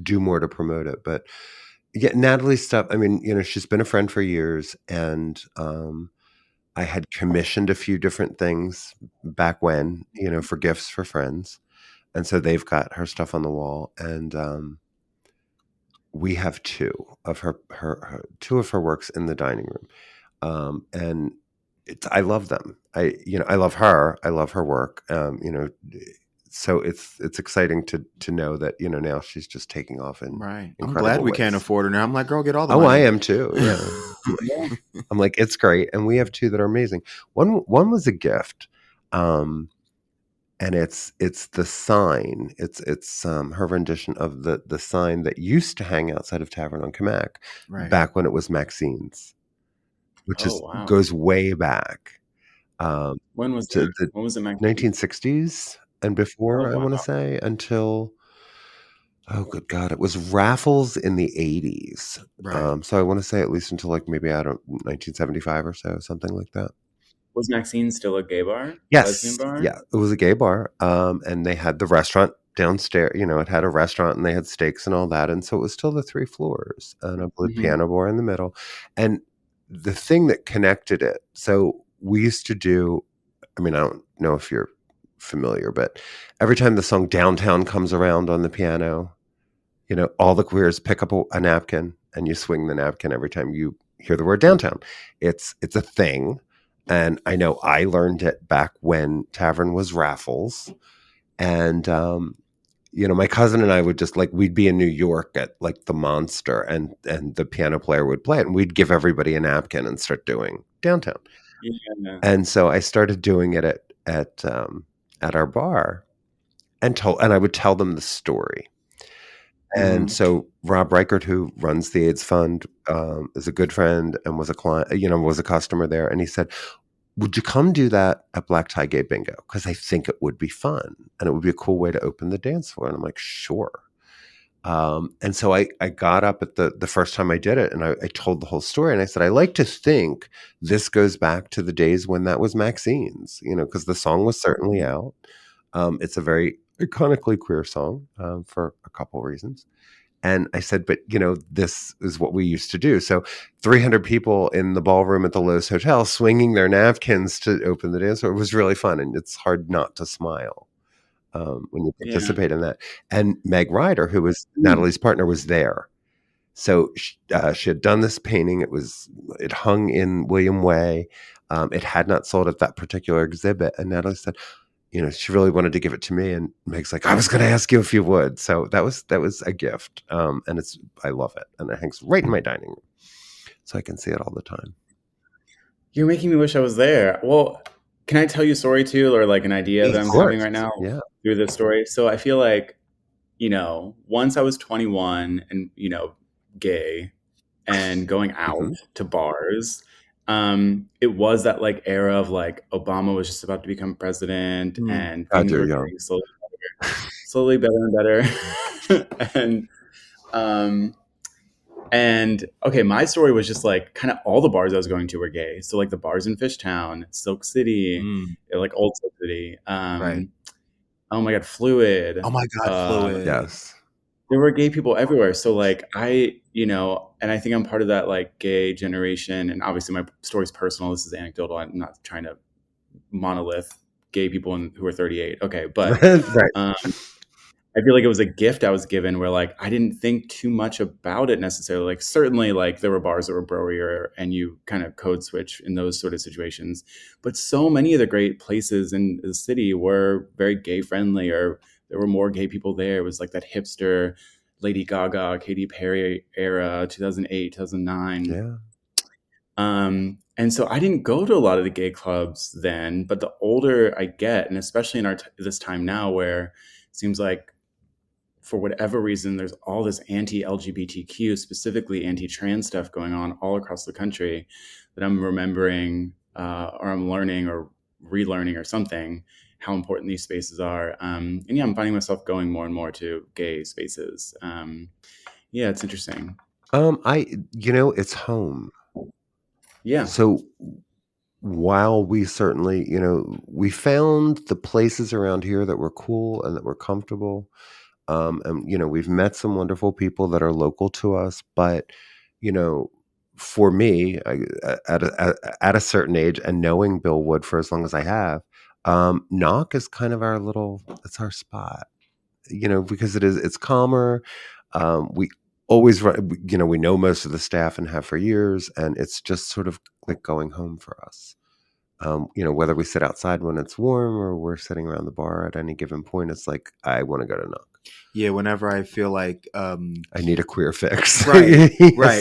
do more to promote it. But yeah, Natalie's stuff. I mean, she's been a friend for years, and I had commissioned a few different things back when, for gifts for friends, and so they've got her stuff on the wall, and we have two of her works in the dining room, and I love them. I love her. I love her work. So it's exciting to know that now she's just taking off in right. I'm glad we can't afford her now. I'm like, girl, get all the money. I am too. Yeah. I'm like, it's great, and we have two that are amazing. One was a gift. And it's the sign. It's her rendition of the sign that used to hang outside of Tavern on Camac, back when it was Maxine's, which goes way back. When was it? When was it? 1960s and before. I want to say until. Oh, good God! It was raffles in the 80s. Right. So I want to say at least until like maybe 1975 or so, something like that. Was Maxine still a gay bar? Yes. Lesbian bar? Yeah, it was a gay bar. And they had the restaurant downstairs. It had a restaurant and they had steaks and all that. And so it was still the 3 floors and a blue piano bar in the middle. And the thing that connected it, so we used to do, I mean, I don't know if you're familiar, but every time the song Downtown comes around on the piano, all the queers pick up a napkin and you swing the napkin every time you hear the word downtown. It's a thing. And I know I learned it back when Tavern was raffles. And, my cousin and I would just we'd be in New York at like the Monster and the piano player would play it and we'd give everybody a napkin and start doing Downtown. Yeah. And so I started doing it at our bar and I would tell them the story. And so Rob Reichert, who runs the AIDS Fund, is a good friend and was a client, was a customer there. And he said, would you come do that at Black Tie Gay Bingo? Because I think it would be fun and it would be a cool way to open the dance floor. And I'm like, sure. And so I got up at the first time I did it, and I told the whole story, and I said, I like to think this goes back to the days when that was Maxine's, because the song was certainly out. It's a very iconically queer song for a couple reasons. And I said, but this is what we used to do. So 300 people in the ballroom at the Lowe's Hotel swinging their napkins to open the dance floor. It was really fun, and it's hard not to smile when you participate in that. And Meg Ryder, who was Natalie's partner, was there. So she had done this painting. It hung in WHYY. It had not sold at that particular exhibit. And Natalie said, she really wanted to give it to me. And Meg's like, I was going to ask you if you would. So that was a gift. And I love it. And it hangs right in my dining room. So I can see it all the time. You're making me wish I was there. Well, can I tell you a story too, or like an idea that I'm having right now through this story? So I feel like, once I was 21 and, gay and going out to bars, it was that like era of like Obama was just about to become president and things were getting slowly better and better. And okay, my story was just like kind of all the bars I was going to were gay. So like the bars in Fishtown, Silk City, like Old Silk City. Right. Oh my God, Fluid. Oh my God, Fluid. Yes. There were gay people everywhere. So like and I think I'm part of that like gay generation. And obviously my story's personal. This is anecdotal. I'm not trying to monolith gay people who are 38. Okay. But right. I feel like it was a gift I was given where like I didn't think too much about it necessarily. Like certainly like there were bars that were broier and you kind of code switch in those sort of situations. But so many of the great places in the city were very gay friendly, or there were more gay people there. It was like that hipster Lady Gaga, Katy Perry era, 2008, 2009. Yeah. And so I didn't go to a lot of the gay clubs then, but the older I get, and especially in this time now where it seems like for whatever reason, there's all this anti-LGBTQ, specifically anti-trans stuff going on all across the country that I'm remembering or I'm learning or relearning or something, how important these spaces are. And yeah, I'm finding myself going more and more to gay spaces. Yeah, it's interesting. It's home. Yeah. So while we certainly, we found the places around here that were cool and that were comfortable. And, we've met some wonderful people that are local to us, but, for me, at a certain age and knowing Bill Wood for as long as I have, Knock is kind of it's our spot, because it's calmer. We always run, we know most of the staff and have for years, and it's just sort of like going home for us. Whether we sit outside when it's warm or we're sitting around the bar at any given point, it's like, I want to go to Knock. Yeah, whenever I feel like I need a queer fix. Right.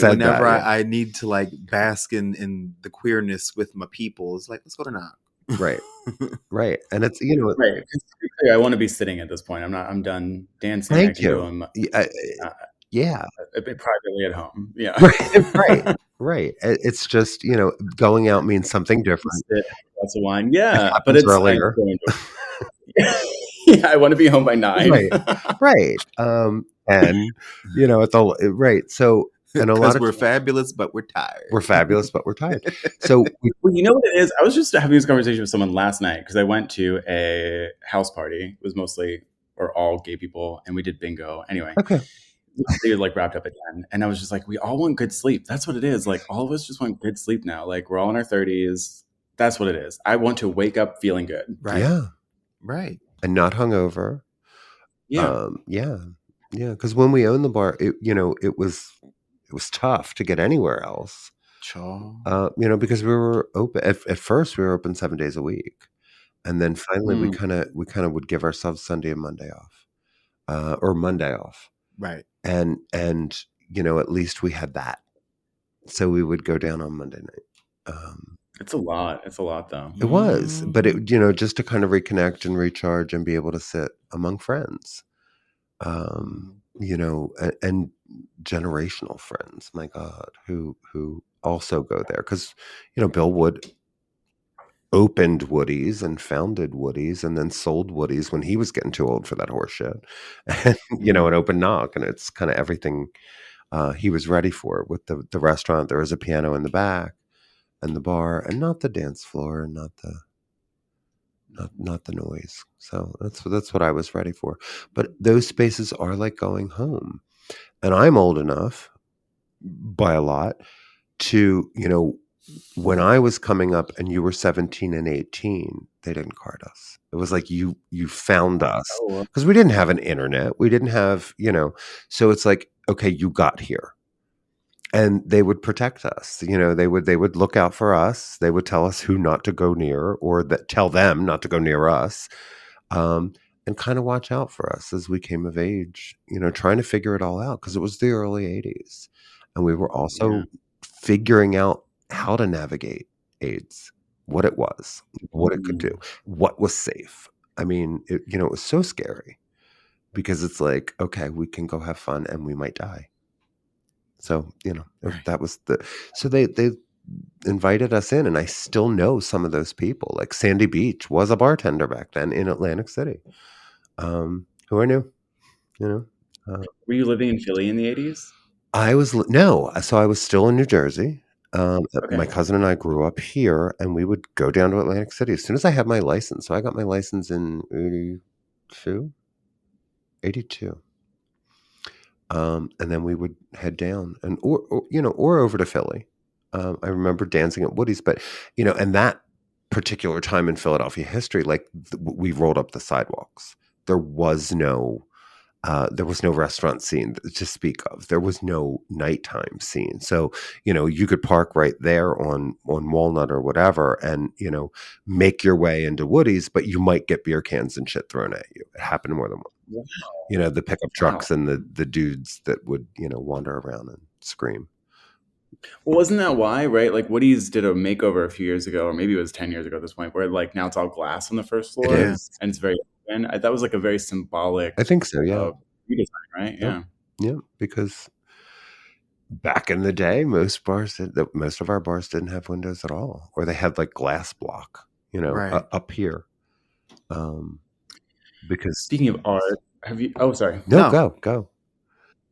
Whenever I need to like bask in the queerness with my people, it's like, let's go to Knock. Right. Right. And it's, right. I want to be sitting at this point. I'm done dancing. Thank you. Yeah. A bit privately at home. Yeah. Right. It's just, going out means something different. That's a wine. Yeah. But it's earlier. Yeah, I want to be home by 9. Right. And it's all right. So, and a lot of we're fabulous, but we're tired. We're fabulous, but we're tired. So, well, you know what it is? I was just having this conversation with someone last night because I went to a house party. It was mostly or all gay people, and we did bingo. Anyway, okay. They like wrapped up at 10, and I was just like, we all want good sleep. That's what it is. Like all of us just want good sleep now. Like we're all in our 30s. That's what it is. I want to wake up feeling good. Right. Yeah. Right. And not hungover. Yeah. Yeah. Because when we owned the bar, it was tough to get anywhere else. Sure. Because we were open at first. We were open 7 days a week, and then finally we kind of would give ourselves Sunday and Monday off, or Monday off. Right. And at least we had that, so we would go down on Monday night. It's a lot. It's a lot, though. It was, but it just to kind of reconnect and recharge and be able to sit among friends, and generational friends. My God, who also go there because Bill Wood opened Woody's and founded Woody's and then sold Woody's when he was getting too old for that horse shit. And, an open knock, and it's kind of everything he was ready for with the restaurant. There was a piano in the back and the bar, and not the dance floor, and not the noise. So that's what I was ready for. But those spaces are like going home. And I'm old enough by a lot to, when I was coming up and you were 17 and 18, they didn't card us. It was like you found us because we didn't have an internet. We didn't have, so it's like, okay, you got here. And they would protect us. They would look out for us. They would tell us who not to go near, or tell them not to go near us, and kind of watch out for us as we came of age, trying to figure it all out because it was the early 80s. And we were also figuring out how to navigate AIDS, what it was, what it could do, what was safe. I mean, it was so scary because it's like, okay, we can go have fun and we might die. So, that was so they invited us in, and I still know some of those people. Like Sandy Beach was a bartender back then in Atlantic City, who I knew, Were you living in Philly in the 80s? I was still in New Jersey. My cousin and I grew up here, and we would go down to Atlantic City as soon as I had my license. So I got my license in 82. And then we would head down and or over to Philly. I remember dancing at Woody's, but and that particular time in Philadelphia history, like we rolled up the sidewalks. There was no restaurant scene to speak of. There was no nighttime scene. So, you could park right there on Walnut or whatever and, make your way into Woody's, but you might get beer cans and shit thrown at you. It happened more than once. Wow. The pickup trucks and the dudes that would, wander around and scream. Well, wasn't that why, right? Like Woody's did a makeover a few years ago, or maybe it was 10 years ago at this point, where like now it's all glass on the first floor. It is. And it's very open. That was like a very symbolic. I think so, yeah. Redesign, right? Yeah. Yeah, because back in the day, most of our bars didn't have windows at all, or they had like glass block, up here. Because speaking of art, have you? Oh, sorry. No, go.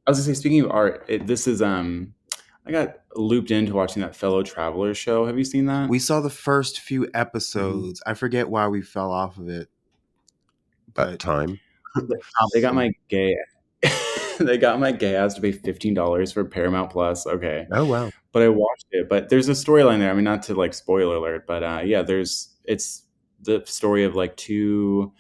I was gonna say, speaking of art, this is I got looped into watching that Fellow Travelers show. Have you seen that? We saw the first few episodes. I forget why we fell off of it. But time. They got my gay. They got my gay ass to pay $15 for Paramount Plus. Okay. Oh wow. But I watched it. But there's a storyline there. I mean, not to like spoiler alert, but it's the story of like two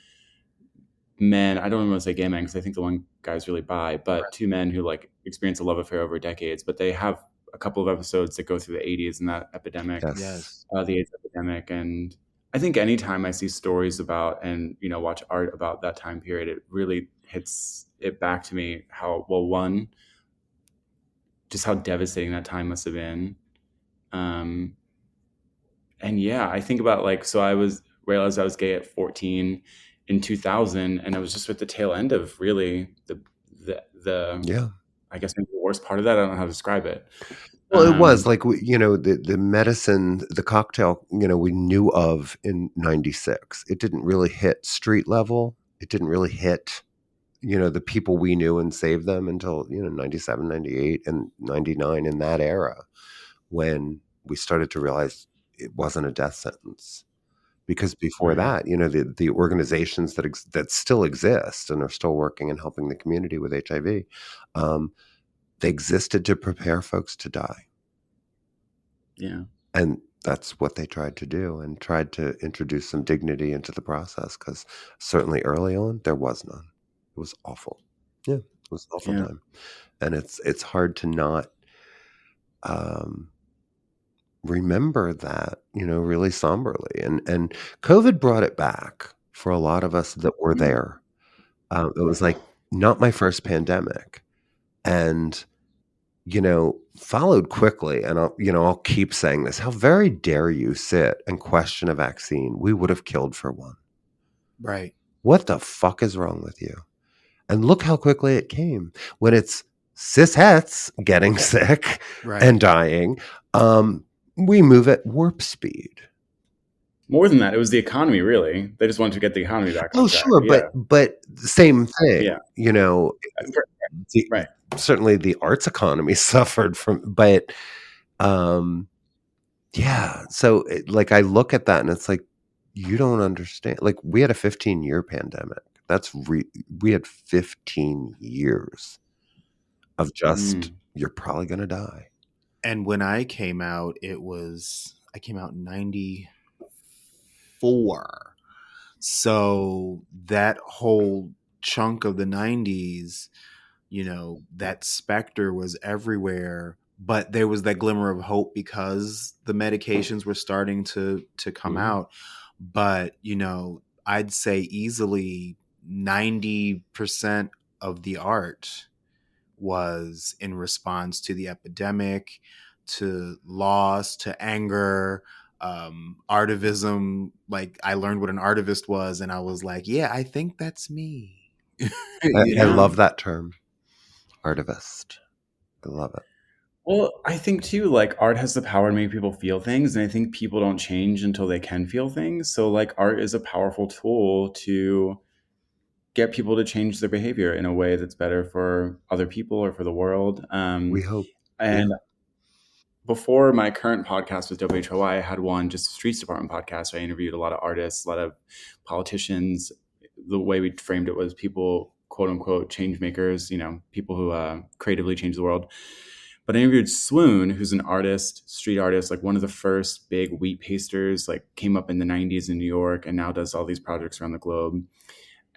men. I don't even want to say gay men because I think the one guy's really bi, but two men who like experience a love affair over decades. But they have a couple of episodes that go through the 80s and that epidemic, yes. The AIDS epidemic. And I think anytime I see stories about and, watch art about that time period, it really hits it back to me how, well, one, just how devastating that time must have been. And yeah, I think about like, so I realized I was gay at 14 in 2000, and I was just at the tail end of really the I guess maybe the worst part of that. I don't know how to describe it. Well, it was like, the medicine, the cocktail, we knew of in 96. It didn't really hit street level. It didn't really hit, the people we knew and saved them until, 97, 98, and 99, in that era, when we started to realize it wasn't a death sentence. Because before that, the organizations that still exist and are still working and helping the community with HIV, they existed to prepare folks to die. Yeah. And that's what they tried to do, and tried to introduce some dignity into the process, because certainly early on, there was none. It was awful. Yeah, it was an awful time. And it's hard to not remember that, really somberly. And COVID brought it back for a lot of us that were there. It was like not my first pandemic, and followed quickly. And I'll keep saying this: how very dare you sit and question a vaccine? We would have killed for one. Right. What the fuck is wrong with you? And look how quickly it came. When it's cis-hets getting sick and dying, we move at warp speed. More than that, it was the economy, really. They just wanted to get the economy back on track. Sure, Yeah. but same thing. Yeah. You know, Right. Certainly the arts economy suffered from, but yeah. So like I look at that and it's like, you don't understand. Like we had a 15-year pandemic. We had 15 years of just you're probably going to die. And when I came out, I came out in 94. So that whole chunk of the 90s, you know, that specter was everywhere, but there was that glimmer of hope because the medications were starting to come out. But, you know, I'd say easily 90% of the art was in response to the epidemic, to loss, to anger, artivism. Like I learned what an artivist was, and I was like, yeah, I think that's me. I love that term, artivist. I love it. Well, I think too, like art has the power to make people feel things, and I think people don't change until they can feel things. So, like, art is a powerful tool to get people to change their behavior in a way that's better for other people or for the world. We hope. And before my current podcast with WHYY, I had one just Streets Department podcast. I interviewed a lot of artists, a lot of politicians. The way we framed it was people, quote unquote, change makers, you know, people who creatively change the world. But I interviewed Swoon, who's an artist, street artist, like one of the first big wheat pasters, like came up in the 90s in New York and now does all these projects around the globe.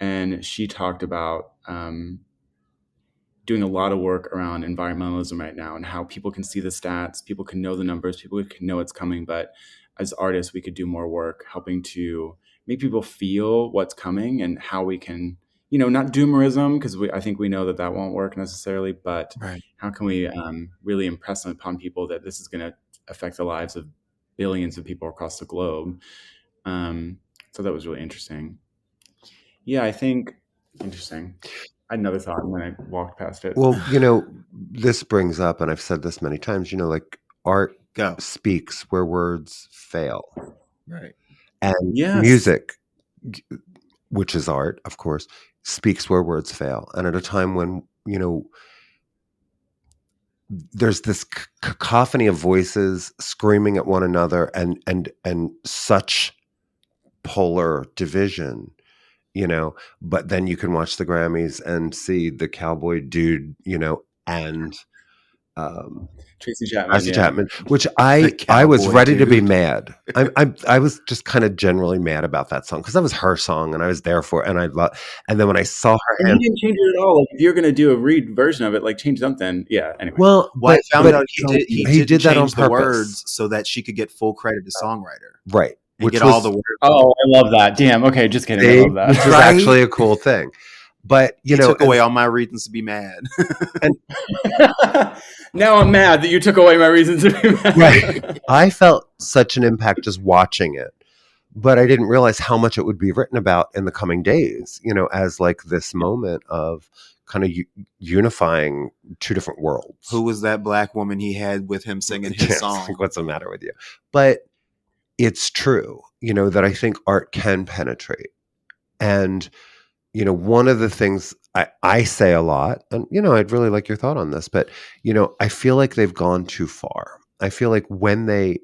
And she talked about doing a lot of work around environmentalism right now and how people can see the stats, people can know the numbers, people can know it's coming. But as artists, we could do more work helping to make people feel what's coming and how we can, you know, not doomerism, because I think we know that that won't work necessarily, but how can we really impress upon people that this is going to affect the lives of billions of people across the globe. So that was really interesting. Yeah, I think interesting. I had another thought when I walked past it. Well, you know, this brings up, and I've said this many times, you know, like art speaks where words fail. Right. And music, which is art, of course, speaks where words fail. And at a time when, you know, there's this cacophony of voices screaming at one another and such polar division, you know, but then you can watch the Grammys and see the cowboy dude, you know, and Tracy Chapman, Chapman, which I was ready to be mad. I was just kind of generally mad about that song because that was her song and I was there for it, and I love. And then when I saw her, and he didn't change it at all. Like if you're going to do a read version of it, like change something. Yeah. Anyway, well, I found out he did that on purpose, the words so that she could get full credit as songwriter, right? And get all the words. Oh, I love that. Damn. Okay, just kidding. I love that. Which was actually a cool thing. But you know, took away all my reasons to be mad. And now I'm mad that you took away my reasons to be mad. Right. I felt such an impact just watching it, but I didn't realize how much it would be written about in the coming days, you know, as like this moment of kind of unifying two different worlds. Who was that black woman he had with him singing his song? Like, what's the matter with you? But it's true, you know, that I think art can penetrate. And you know, one of the things I say a lot, and, you know, I'd really like your thought on this, but, you know, I feel like they've gone too far. I feel like when they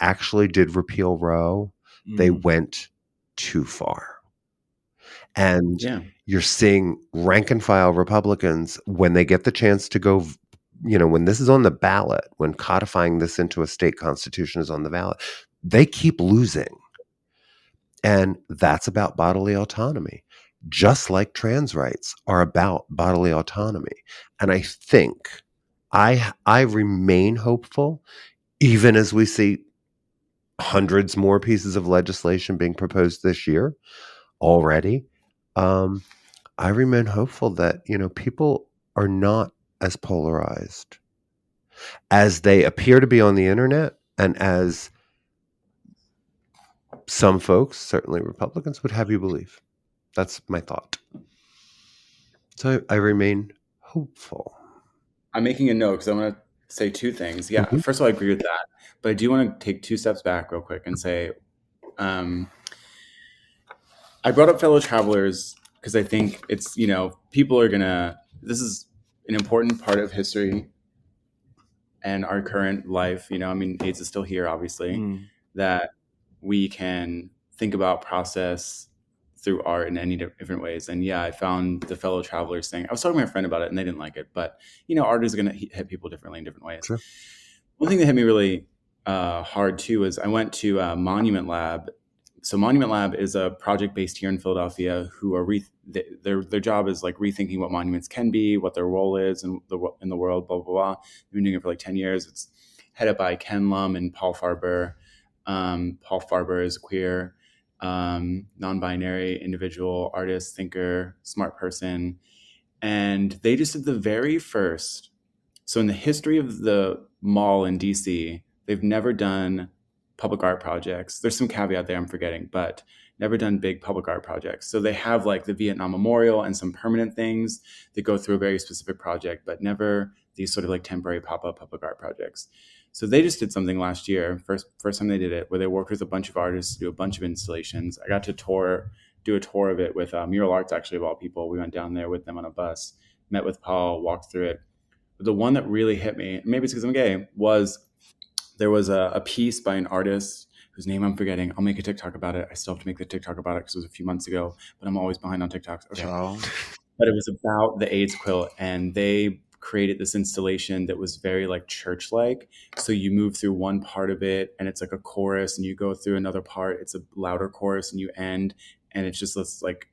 actually did repeal Roe, they went too far. And you're seeing rank and file Republicans, when they get the chance to go, you know, when this is on the ballot, when codifying this into a state constitution is on the ballot, they keep losing. And that's about bodily autonomy. Just like trans rights are about bodily autonomy. And I think I remain hopeful, even as we see hundreds more pieces of legislation being proposed this year already. I remain hopeful that, you know, people are not as polarized as they appear to be on the internet, and as some folks, certainly Republicans, would have you believe. That's my thought. So I remain hopeful. I'm making a note because I want to say two things. Yeah, first of all, I agree with that. But I do want to take two steps back real quick and say I brought up fellow travelers because I think it's, people are this is an important part of history and our current life. AIDS is still here, obviously, that we can think about, process through art in any different ways. And yeah, I found the fellow travelers thing. I was talking to my friend about it and they didn't like it, but art is going to hit people differently in different ways. Sure. One thing that hit me really hard too is I went to Monument Lab. So Monument Lab is a project based here in Philadelphia who are their job is like rethinking what monuments can be, what their role is in the world, blah, blah, blah. They've been doing it for like 10 years. It's headed by Ken Lum and Paul Farber. Paul Farber is a queer, non-binary individual, artist, thinker, smart person. And they just did the very first. So in the history of the mall in DC, they've never done public art projects. There's some caveat there I'm forgetting, but never done big public art projects. So they have like the Vietnam Memorial and some permanent things that go through a very specific project, but never these sort of like temporary pop-up public art projects. So they just did something last year, first time they did it, where they worked with a bunch of artists to do a bunch of installations. I got to do a tour of it with Mural Arts, actually, of all people. We went down there with them on a bus, met with Paul, walked through it. But the one that really hit me, maybe it's because I'm gay, was there was a piece by an artist whose name I'm forgetting. I'll make a TikTok about it. I still have to make the TikTok about it because it was a few months ago, but I'm always behind on TikToks. Okay. But it was about the AIDS quilt, and they created this installation that was very like church-like. So you move through one part of it and it's like a chorus, and you go through another part, it's a louder chorus, and you end, and it's just this like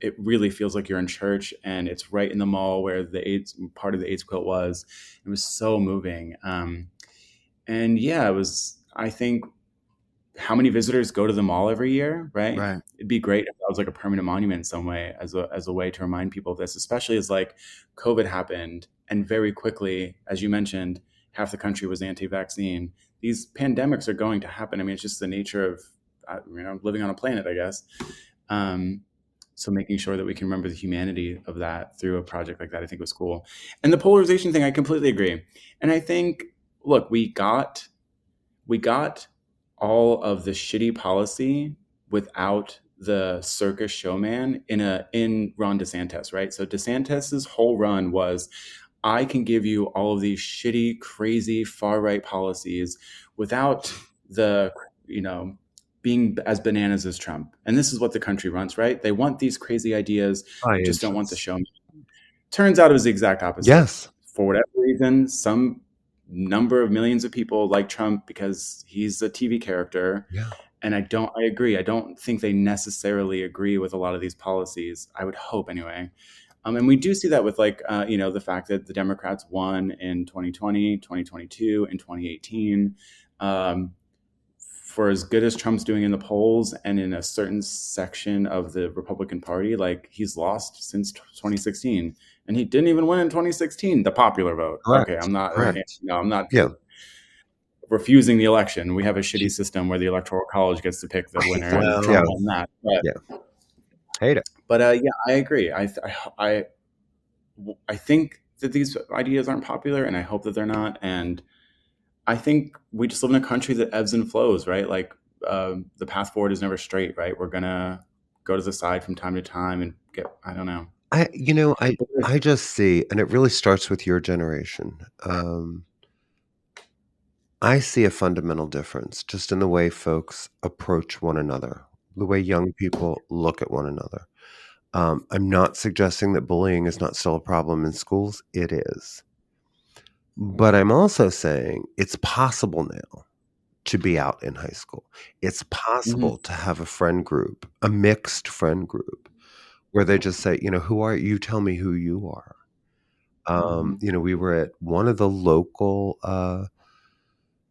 it really feels like you're in church, and it's right in the mall where the AIDS part of the AIDS quilt was. It was so moving. And yeah, it was, I think, how many visitors go to the mall every year, right? It'd be great if that was like a permanent monument in some way as a way to remind people of this, especially as like COVID happened. And very quickly, as you mentioned, half the country was anti-vaccine. These pandemics are going to happen. I mean, it's just the nature of, living on a planet, I guess. So making sure that we can remember the humanity of that through a project like that, I think was cool. And the polarization thing, I completely agree. And I think, look, we got all of the shitty policy without the circus showman in Ron DeSantis, right? So DeSantis's whole run was, I can give you all of these shitty, crazy, far-right policies without the, being as bananas as Trump. And this is what the country runs, right? They want these crazy ideas, they just don't want the showman. Turns out it was the exact opposite. Yes. For whatever reason, some number of millions of people like Trump because he's a TV character. Yeah. And I agree. I don't think they necessarily agree with a lot of these policies. I would hope anyway. And we do see that with like, the fact that the Democrats won in 2020, 2022, and 2018. For as good as Trump's doing in the polls and in a certain section of the Republican Party, like he's lost since 2016. And he didn't even win in 2016, the popular vote. Correct. Okay, I'm not. Correct. No, I'm not. Yeah. Refusing the election. We have a shitty system where the Electoral College gets to pick the winner. Well, and Trump won that. But, yeah. Hate it. But yeah, I agree. I think that these ideas aren't popular, and I hope that they're not. And I think we just live in a country that ebbs and flows, right? Like the path forward is never straight, right? We're gonna go to the side from time to time and get. I don't know. I just see, and it really starts with your generation. I see a fundamental difference just in the way folks approach one another, the way young people look at one another. I'm not suggesting that bullying is not still a problem in schools. It is. But I'm also saying it's possible now to be out in high school. It's possible to have a friend group, a mixed friend group, where they just say, who are you? Tell me who you are. We were at one of the local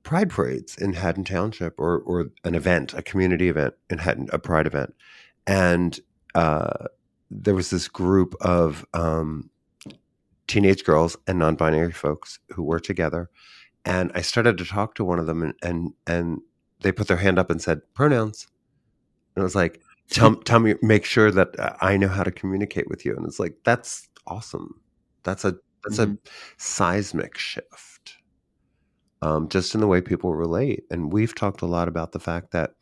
pride parades in Haddon Township, or an event, a community event in Haddon, a pride event. And there was this group of teenage girls and non-binary folks who were together. And I started to talk to one of them, and they put their hand up and said, pronouns. And I was like, tell me, make sure that I know how to communicate with you. And it's like, that's awesome. That's a seismic shift, just in the way people relate. And we've talked a lot about the fact that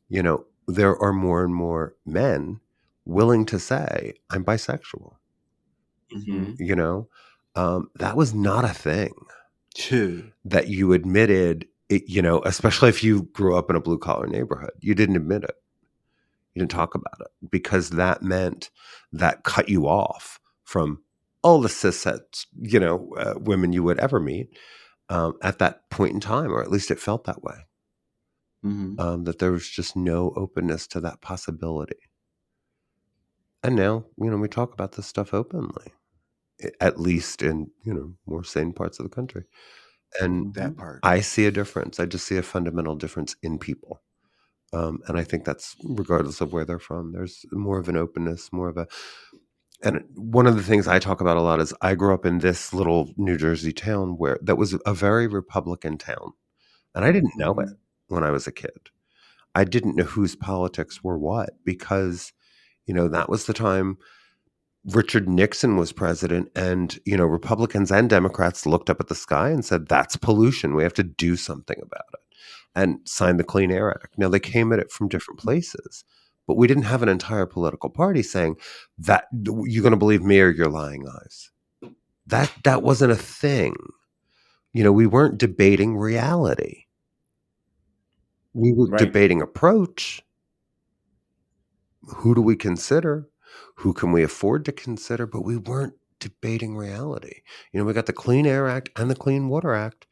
You know, there are more and more men willing to say, I'm bisexual. Mm-hmm. You know, that was not a thing True. that you admitted, you know, especially if you grew up in a blue collar neighborhood. You didn't admit it. You didn't talk about it because that meant that cut you off from all the cishet, you know, women you would ever meet at that point in time, or at least it felt that way. That there was just no openness to that possibility. And now, you know, we talk about this stuff openly, at least in, you know, more sane parts of the country. And That part. I see a difference. I just see a fundamental difference in people. And I think that's regardless of where they're from. There's more of an openness, more of a. And one of the things I talk about a lot is I grew up in this little New Jersey town where that was a very Republican town. And I didn't know it when I was a kid. I didn't know whose politics were what because, you know, that was the time Richard Nixon was president and, you know, Republicans and Democrats looked up at the sky and said, that's pollution. We have to do something about it and signed the Clean Air Act. Now they came at it from different places, but we didn't have an entire political party saying that you're going to believe me or your lying eyes. That wasn't a thing. You know, we weren't debating reality. We were debating approach. Who do we consider? Who can we afford to consider? But we weren't debating reality. You know, we got the Clean Air Act and the Clean Water Act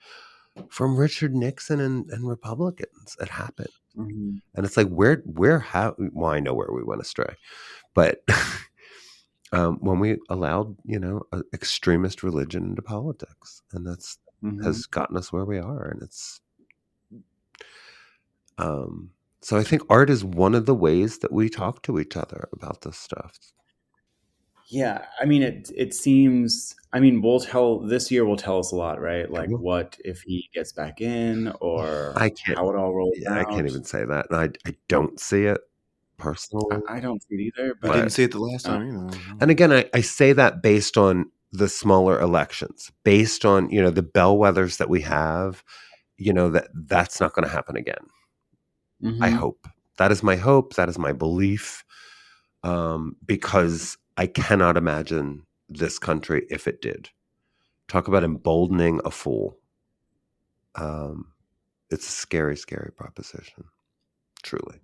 from Richard Nixon and Republicans. It happened. And it's like, well, I know where we went astray. But when we allowed, you know, extremist religion into politics, and that's has gotten us where we are. And it's so I think art is one of the ways that we talk to each other about this stuff. Yeah, I mean, it seems. I mean, this year will tell us a lot, right? Like, what if he gets back in, or how it all rolls out. I can't even say that, and I don't see it personally. I don't see it either. But didn't see it the last time, you know. And again, I say that based on the smaller elections, based on, you know, the bellwethers that we have. You know, that's not going to happen again. I hope. That is my hope. That is my belief. Because I cannot imagine this country if it did. Talk about emboldening a fool. It's a scary, scary proposition. Truly.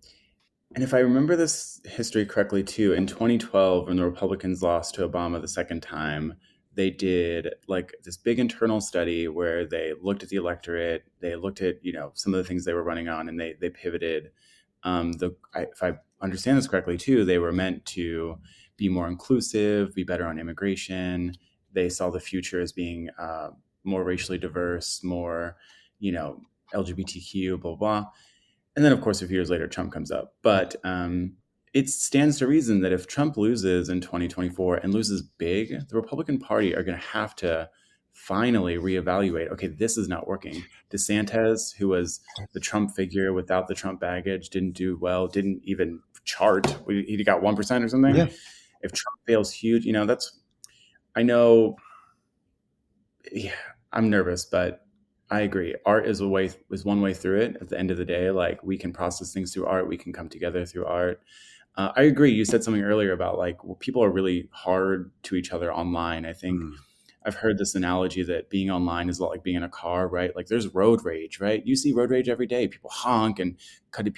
And if I remember this history correctly, too, in 2012, when the Republicans lost to Obama the second time, they did like this big internal study where they looked at the electorate, they looked at, you know, some of the things they were running on, and they pivoted. If I understand this correctly, too, they were meant to be more inclusive, be better on immigration. They saw the future as being more racially diverse, more, you know, LGBTQ, blah, blah. And then, of course, a few years later, Trump comes up. But it stands to reason that if Trump loses in 2024 and loses big, the Republican Party are going to have to finally reevaluate, okay, this is not working. DeSantis, who was the Trump figure without the Trump baggage, didn't do well, didn't even chart. He got 1% or something. Yeah. If Trump fails huge, you know, I know, yeah, I'm nervous, but I agree. Art is one way through it. At the end of the day, like, we can process things through art. We can come together through art. I agree. You said something earlier about like, people are really hard to each other online. I think I've heard this analogy that being online is a lot like being in a car, right? Like, there's road rage, right? You see road rage every day. People honk and cut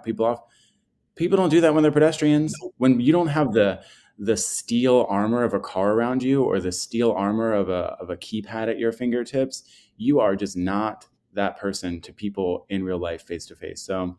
people off. People don't do that when they're pedestrians. When you don't have the steel armor of a car around you, or the steel armor of a keypad at your fingertips, you are just not that person to people in real life, face to face. So,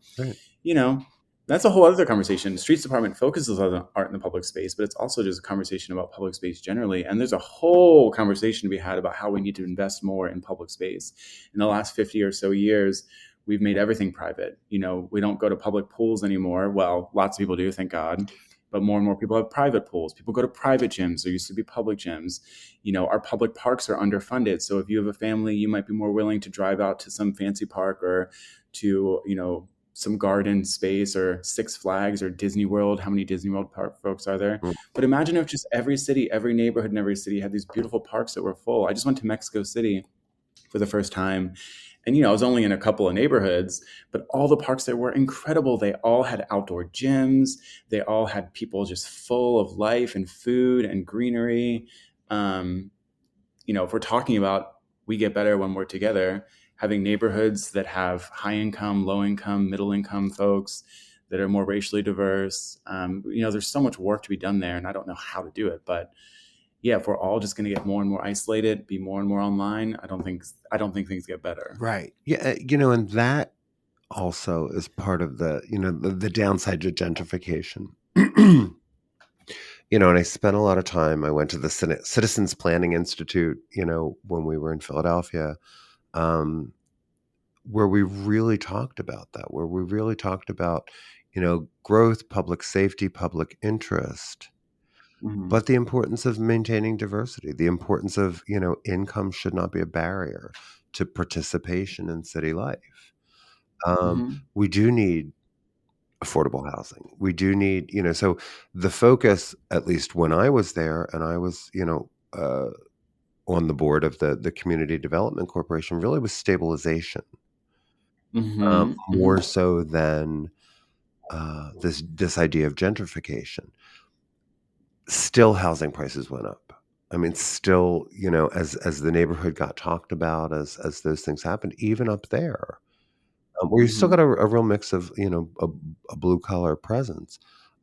you know, that's a whole other conversation. Streets Department focuses on art in the public space, but it's also just a conversation about public space generally. And there's a whole conversation to be had about how we need to invest more in public space. In the last 50 or so years, we've made everything private. You know, we don't go to public pools anymore. Well, lots of people do, thank God. But more and more people have private pools. People go to private gyms. There used to be public gyms. You know, our public parks are underfunded. So if you have a family, you might be more willing to drive out to some fancy park, or to, you know, some garden space, or Six Flags, or Disney World. How many Disney World park folks are there? But imagine if just every city, every neighborhood in every city had these beautiful parks that were full. I just went to Mexico City for the first time. And, I was only in a couple of neighborhoods, but all the parks there were incredible. They all had outdoor gyms. They all had people just full of life and food and greenery. If we're talking about we get better when we're together, having neighborhoods that have high income, low income, middle income folks that are more racially diverse, there's so much work to be done there, and I don't know how to do it, but yeah, if we're all just going to get more and more isolated, be more and more online, I don't think things get better. Right. Yeah. And that also is part of the downside to gentrification. And I spent a lot of time. I went to the Citizens Planning Institute, when we were in Philadelphia, where we really talked about that, where we really talked about, growth, public safety, public interest. But the importance of maintaining diversity, the importance of, income should not be a barrier to participation in city life. We do need affordable housing. We do need, so the focus, at least when I was there and I was, on the board of the Community Development Corporation, really was stabilization. More so than this idea of gentrification. Still, housing prices went up. I mean, still, as the neighborhood got talked about, as those things happened, even up there, where you still got a real mix of, a blue collar presence,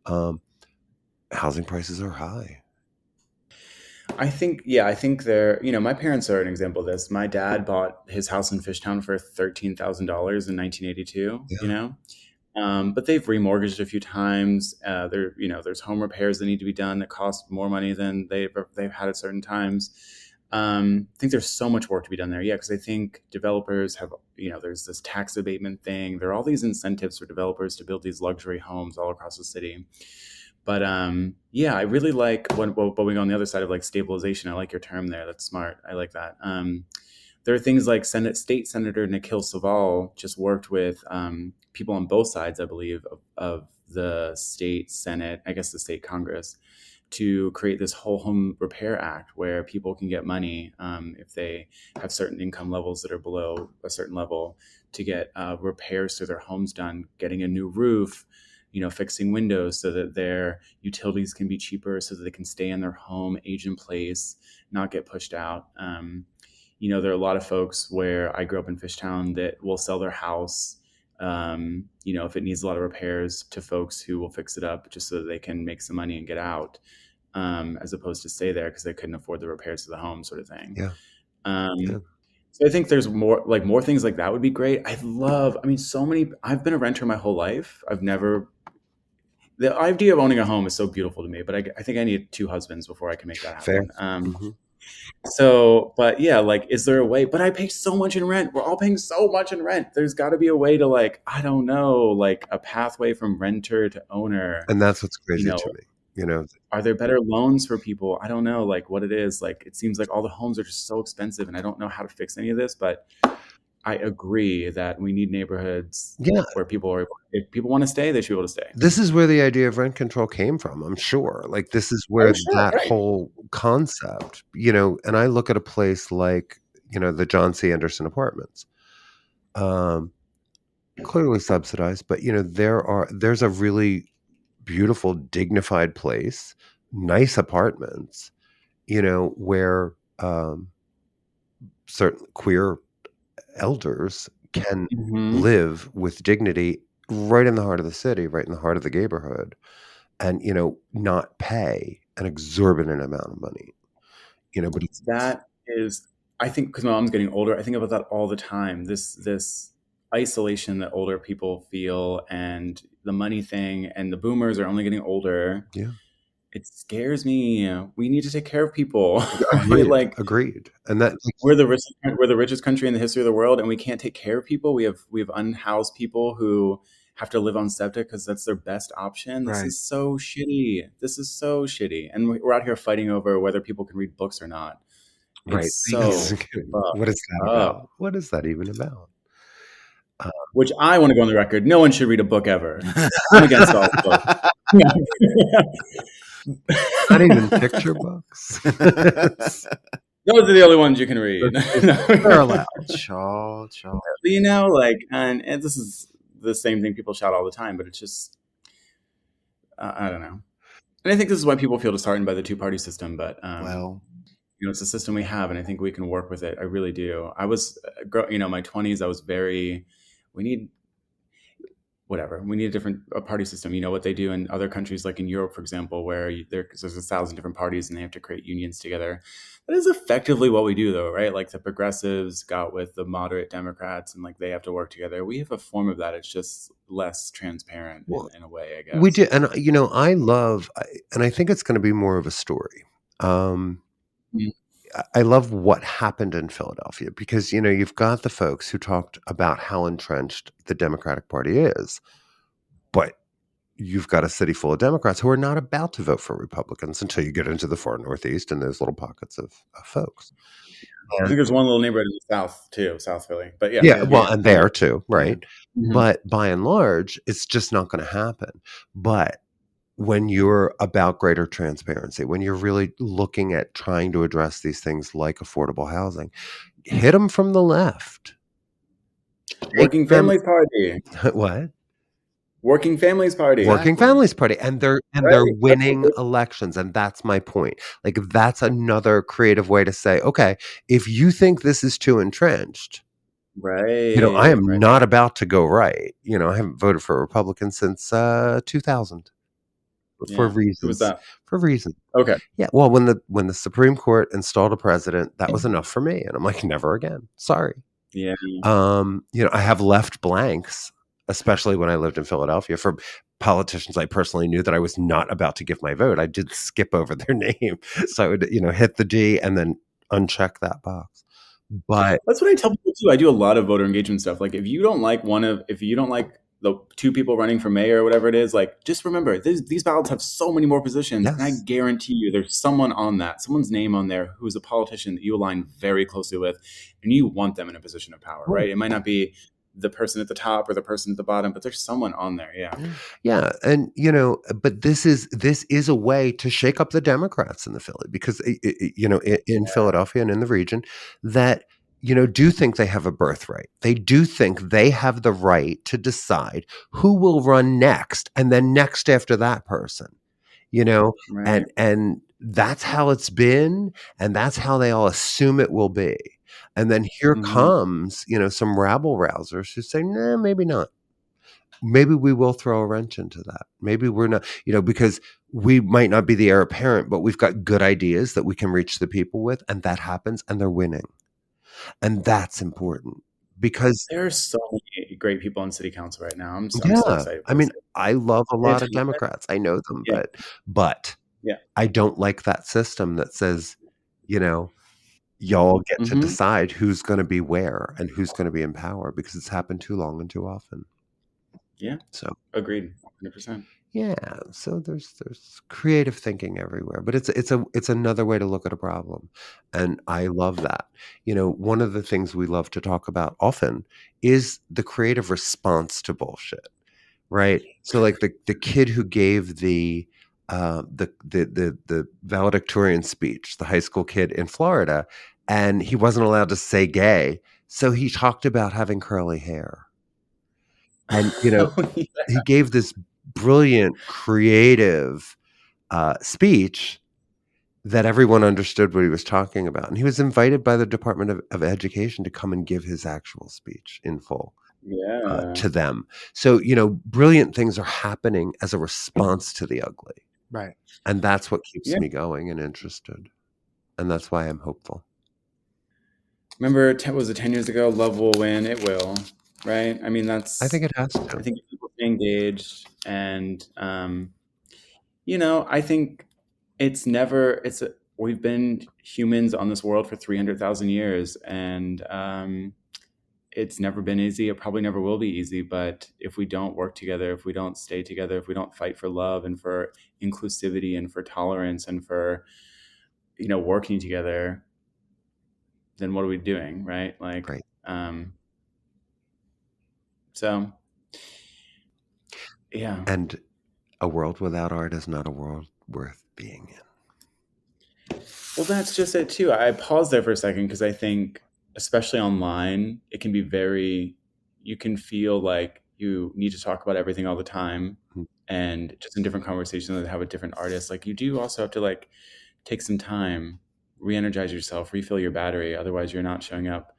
housing prices are high. I think they're, my parents are an example of this. My dad bought his house in Fishtown for $13,000 in 1982, but they've remortgaged a few times. There's home repairs that need to be done that cost more money than they've had at certain times. I think there's so much work to be done there. Yeah, because I think developers have, there's this tax abatement thing. There are all these incentives for developers to build these luxury homes all across the city. But I really like when we go on the other side of like stabilization. I like your term there. That's smart. I like that. There are things like State Senator Nikhil Saval just worked with people on both sides, I believe, of the state Senate, I guess the state Congress, to create this whole home repair act where people can get money if they have certain income levels that are below a certain level to get repairs to their homes done, getting a new roof, fixing windows so that their utilities can be cheaper so that they can stay in their home, age in place, not get pushed out. There are a lot of folks where I grew up in Fishtown that will sell their house, if it needs a lot of repairs, to folks who will fix it up just so that they can make some money and get out, as opposed to stay there because they couldn't afford the repairs to the home, sort of thing. So I think there's more things like that would be great. I've been a renter my whole life. The idea of owning a home is so beautiful to me, but I think I need 2 husbands before I can make that happen. Fair. So, but yeah, like, is there a way? But I pay so much in rent. We're all paying so much in rent. There's got to be a way to, like, I don't know, like a pathway from renter to owner. And that's what's crazy to me. Are there better loans for people? I don't know, like, what it is. Like, it seems like all the homes are just so expensive, and I don't know how to fix any of this. But I agree that we need neighborhoods where if people want to stay, they should be able to stay. This is where the idea of rent control came from, I'm sure. Like, this is where whole concept, and I look at a place like, the John C. Anderson Apartments, clearly subsidized, but, there's a really beautiful, dignified place, nice apartments, where certain queer elders can live with dignity right in the heart of the city, right in the heart of the neighborhood, and not pay an exorbitant amount of money. But I think, because my mom's getting older, I think about that all the time. This isolation that older people feel, and the money thing, and the boomers are only getting older. Yeah. It scares me. We need to take care of people. Agreed. And that we're the richest country in the history of the world, and we can't take care of people. We have unhoused people who have to live on septic because that's their best option. This is so shitty. And we're out here fighting over whether people can read books or not. It's what is that about? What is that even about? Which I want to go on the record. No one should read a book ever. I'm against all books. Not even picture books. Those are the only ones you can read. They're allowed. Chaw. You know, like, and this is the same thing people shout all the time, but it's just, I don't know. And I think this is why people feel disheartened by the two-party system, but it's a system we have, and I think we can work with it. I really do. I was, my 20s, I was we need a different party system. You know what they do in other countries, like in Europe, for example, where there's 1,000 different parties and they have to create unions together. That is effectively what we do, though, right? Like the progressives got with the moderate Democrats, and like they have to work together. We have a form of that. It's just less transparent in a way, I guess. We do, and I love, and I think it's going to be more of a story. I love what happened in Philadelphia because, you've got the folks who talked about how entrenched the Democratic Party is, but you've got a city full of Democrats who are not about to vote for Republicans until you get into the far Northeast and those little pockets of folks. I think there's one little neighborhood in the South too, South Philly, but and there too, right? Mm-hmm. But by and large, it's just not going to happen. But when you're about greater transparency, when you're really looking at trying to address these things like affordable housing, hit them from the left. Working Families Party. What? Working Families Party. Working Families Party. And they're winning elections. And that's my point. Like, that's another creative way to say, okay, if you think this is too entrenched, right. I am not about to go right. I haven't voted for a Republican since 2000. For reasons. Who was that? For reasons. Okay. Yeah. Well, when the Supreme Court installed a president, that was enough for me. And I'm like, never again. Sorry. Yeah. I have left blanks, especially when I lived in Philadelphia, for politicians I personally knew that I was not about to give my vote. I did skip over their name. So I would, hit the D and then uncheck that box. But that's what I tell people too. I do a lot of voter engagement stuff. Like if you don't like the two people running for mayor or whatever it is, like just remember these ballots have so many more positions. Yes. And I guarantee you there's someone's name on there who's a politician that you align very closely with and you want them in a position of power, right? It might not be the person at the top or the person at the bottom, but there's someone on there. Yeah. And, but this is a way to shake up the Democrats in the Philly because, in Philadelphia and in the region that, do think they have a birthright. They do think they have the right to decide who will run next and then next after that person, right. and that's how it's been. And that's how they all assume it will be. And then here comes, some rabble rousers who say, nah, maybe not. Maybe we will throw a wrench into that. Maybe we're not, because we might not be the heir apparent, but we've got good ideas that we can reach the people with. And that happens and they're winning. And that's important because there are so many great people in city council right now. I'm so excited. I mean, I love a lot of Democrats. I know them, but I don't like that system that says, y'all get to decide who's going to be where and who's going to be in power because it's happened too long and too often. Yeah. So agreed, 100%. Yeah. So there's creative thinking everywhere, but it's another way to look at a problem, and I love that. One of the things we love to talk about often is the creative response to bullshit, right? So like the kid who gave the valedictorian speech, the high school kid in Florida, and he wasn't allowed to say gay, so he talked about having curly hair. And, he gave this brilliant, creative speech that everyone understood what he was talking about. And he was invited by the Department of Education to come and give his actual speech in full to them. So, brilliant things are happening as a response to the ugly. Right. And that's what keeps me going and interested. And that's why I'm hopeful. Remember, was it 10 years ago? Love will win. It will. Right. I mean, I think it has to. I think people stay engaged and, I think we've been humans on this world for 300,000 years and, it's never been easy. It probably never will be easy. But if we don't work together, if we don't stay together, if we don't fight for love and for inclusivity and for tolerance and for, working together, then what are we doing? Right. Like, right. So, yeah. And a world without art is not a world worth being in. Well, that's just it too. I paused there for a second because I think, especially online, it can be you can feel like you need to talk about everything all the time. And just in different conversations that have with different artists, like you do also have to like take some time, re-energize yourself, refill your battery. Otherwise you're not showing up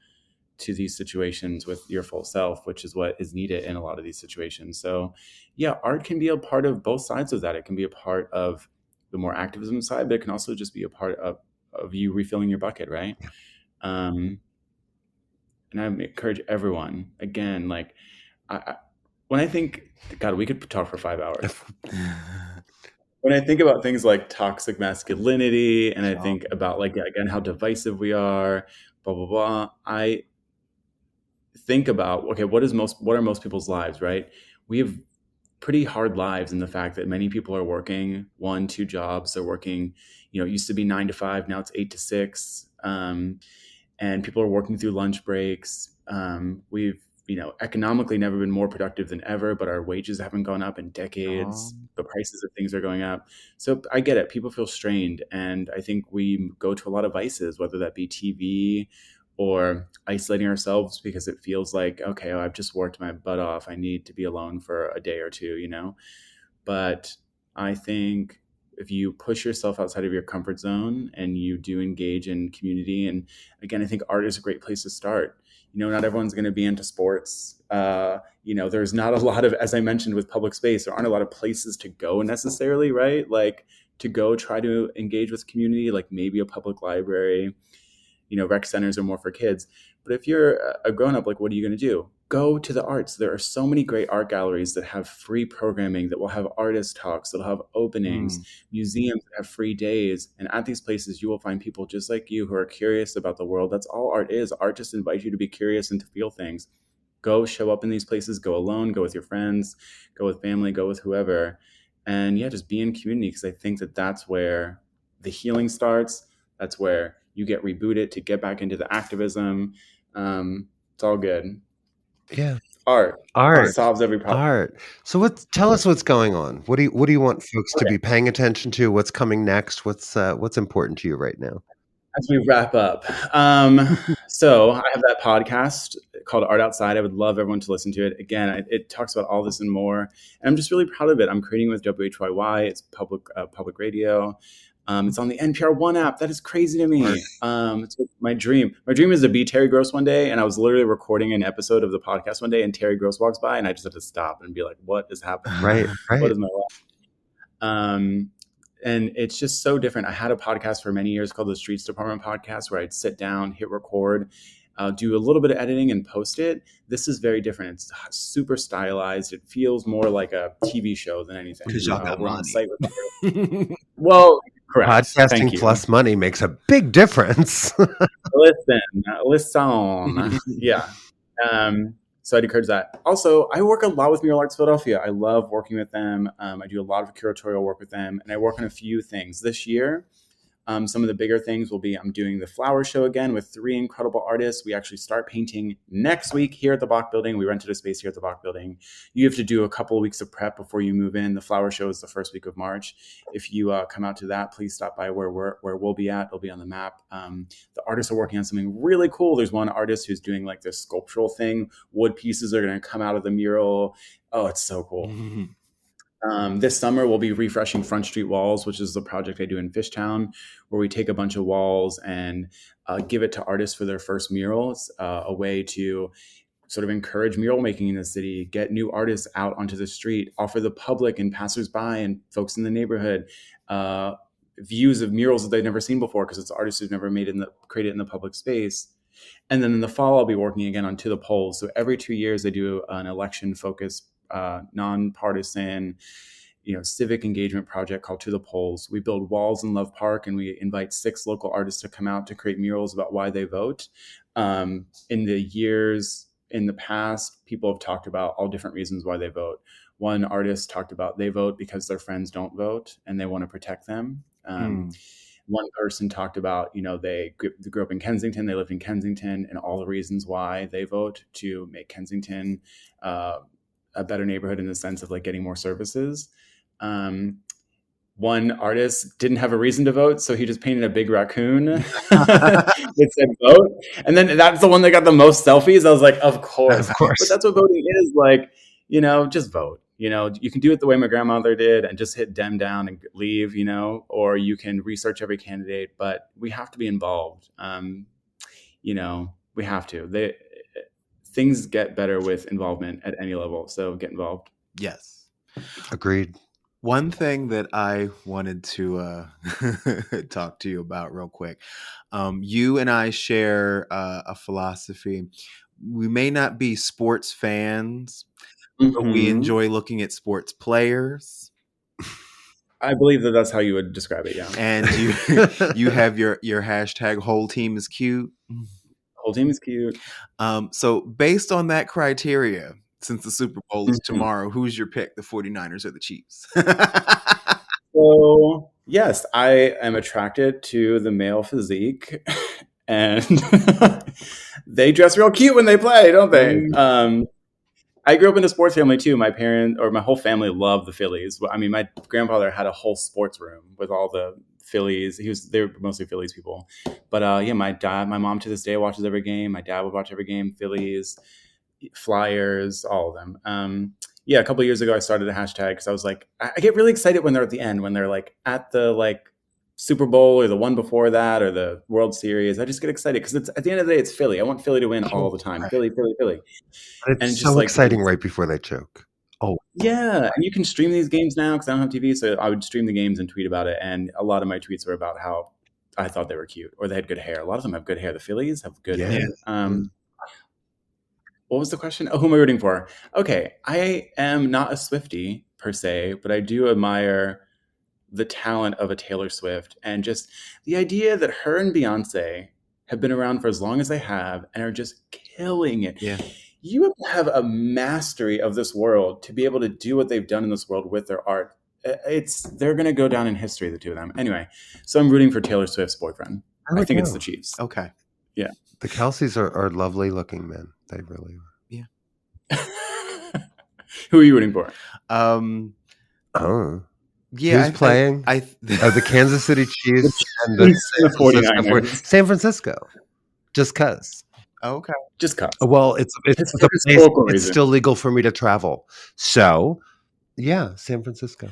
to these situations with your full self, which is what is needed in a lot of these situations. So yeah, art can be a part of both sides of that. It can be a part of the more activism side, but it can also just be a part of you refilling your bucket, right? And I encourage everyone, again, like when I think, God, we could talk for 5 hours. When I think about things like toxic masculinity, and I think about like, again, how divisive we are, blah, blah, blah, I think about, okay, what are most people's lives, right? We have pretty hard lives in the fact that many people are working 1, 2 jobs. They're working, it used to be 9 to 5, now it's 8 to 6. And people are working through lunch breaks. We've, economically never been more productive than ever, but our wages haven't gone up in decades. The prices of things are going up. So I get it. People feel strained. And I think we go to a lot of vices, whether that be TV or isolating ourselves because it feels like, okay, I've just worked my butt off. I need to be alone for a day or two, But I think if you push yourself outside of your comfort zone and you do engage in community, and again, I think art is a great place to start. Not everyone's going to be into sports. There's not a lot of, as I mentioned with public space, there aren't a lot of places to go necessarily, right? Like to go try to engage with community, like maybe a public library. Rec centers are more for kids. But if you're a grown-up, like, what are you going to do? Go to the arts. There are so many great art galleries that have free programming, that will have artist talks, that'll have openings, museums that have free days. And at these places, you will find people just like you who are curious about the world. That's all art is. Art just invites you to be curious and to feel things. Go show up in these places, go alone, go with your friends, go with family, go with whoever. And yeah, just be in community, because I think that that's where the healing starts. That's where you get rebooted to get back into the activism. It's all good. Yeah. Art solves every problem. Art. So tell us what's going on. What do you want folks to be paying attention to? What's coming next? What's important to you right now? As we wrap up, so I have that podcast called Art Outside. I would love everyone to listen to it. Again, it talks about all this and more, and I'm just really proud of it. I'm creating with WHYY. It's public radio. It's on the NPR One app. That is crazy to me. It's my dream. My dream is to be Terry Gross one day. And I was literally recording an episode of the podcast one day, and Terry Gross walks by, and I just had to stop and be like, "What is happening? Right. What is my life?" And it's just so different. I had a podcast for many years called the Streets Department Podcast, where I'd sit down, hit record, do a little bit of editing and post it. This is very different. It's super stylized. It feels more like a TV show than anything. Because y'all got money. On site with well, correct. Podcasting plus money makes a big difference. Listen. Yeah. So I'd encourage that. Also, I work a lot with Mural Arts Philadelphia. I love working with them. I do a lot of curatorial work with them, and I work on a few things this year. Some of the bigger things will be, I'm doing the flower show again with 3 incredible artists. We actually start painting next week here at the Bach Building. We rented a space here at the Bach Building. You have to do a couple of weeks of prep before you move in. The flower show is the first week of March. If you come out to that, please stop by where we'll be at. It'll be on the map. The artists are working on something really cool. There's one artist who's doing like this sculptural thing. Wood pieces are going to come out of the mural. Oh, it's so cool. Mm-hmm. This summer, we'll be refreshing Front Street Walls, which is the project I do in Fishtown, where we take a bunch of walls and give it to artists for their first murals, a way to sort of encourage mural making in the city, get new artists out onto the street, offer the public and passersby and folks in the neighborhood views of murals that they've never seen before, because it's artists who've never created in the public space. And then in the fall, I'll be working again on To the Polls. So every 2 years, I do an election-focused nonpartisan, civic engagement project called To the Polls. We build walls in Love Park, and we invite 6 local artists to come out to create murals about why they vote. In the past, people have talked about all different reasons why they vote. One artist talked about they vote because their friends don't vote and they want to protect them. One person talked about, they grew up in Kensington, they lived in Kensington, and all the reasons why they vote to make Kensington a better neighborhood in the sense of like getting more services. One one artist didn't have a reason to vote, so he just painted a big raccoon that said vote. And then that's the one that got the most selfies. I was like, of course. But that's what voting is, like, just vote. You can do it the way my grandmother did and just hit dem down and leave, or you can research every candidate, but we have to be involved. We have to. Things get better with involvement at any level, so get involved. Yes. Agreed. One thing that I wanted to talk to you about real quick. You and I share a philosophy. We may not be sports fans, but we enjoy looking at sports players. I believe that's how you would describe it, yeah. And you have your hashtag whole team is cute. Whole team is cute. So based on that criteria, since the Super Bowl is tomorrow, who's your pick, the 49ers or the Chiefs? So, yes, I am attracted to the male physique, and they dress real cute when they play, don't they? I grew up in a sports family too. My whole family loved the Phillies. I mean, my grandfather had a whole sports room with all the Phillies. They were mostly Phillies people. But my mom to this day watches every game. My dad would watch every game. Phillies, Flyers, all of them. A couple of years ago, I started a hashtag because I was like, I get really excited when they're at the end, when they're like at the Super Bowl or the one before that or the World Series. I just get excited because it's at the end of the day, it's Philly. I want Philly to win all the time. Philly, Philly, Philly. It's so exciting right before they choke. Oh, yeah, and you can stream these games now because I don't have TV, so I would stream the games and tweet about it. And a lot of my tweets were about how I thought they were cute or they had good hair. A lot of them have good hair. The Phillies have good hair. What was the question? Oh, who am I rooting for? Okay, I am not a Swiftie per se, but I do admire the talent of a Taylor Swift and just the idea that her and Beyonce have been around for as long as they have and are just killing it. Yeah. You have to have a mastery of this world to be able to do what they've done in this world with their art. They're going to go down in history, the two of them. Anyway, so I'm rooting for Taylor Swift's boyfriend. I think it's the Chiefs. Okay. Yeah. The Kelseys are lovely looking men. They really are. Yeah. Who are you rooting for? Yeah, who's playing? The Kansas City Chiefs and the 49ers. San Francisco. Just cause. Oh, okay. Just cause. Well, it's still legal for me to travel. So, yeah, San Francisco.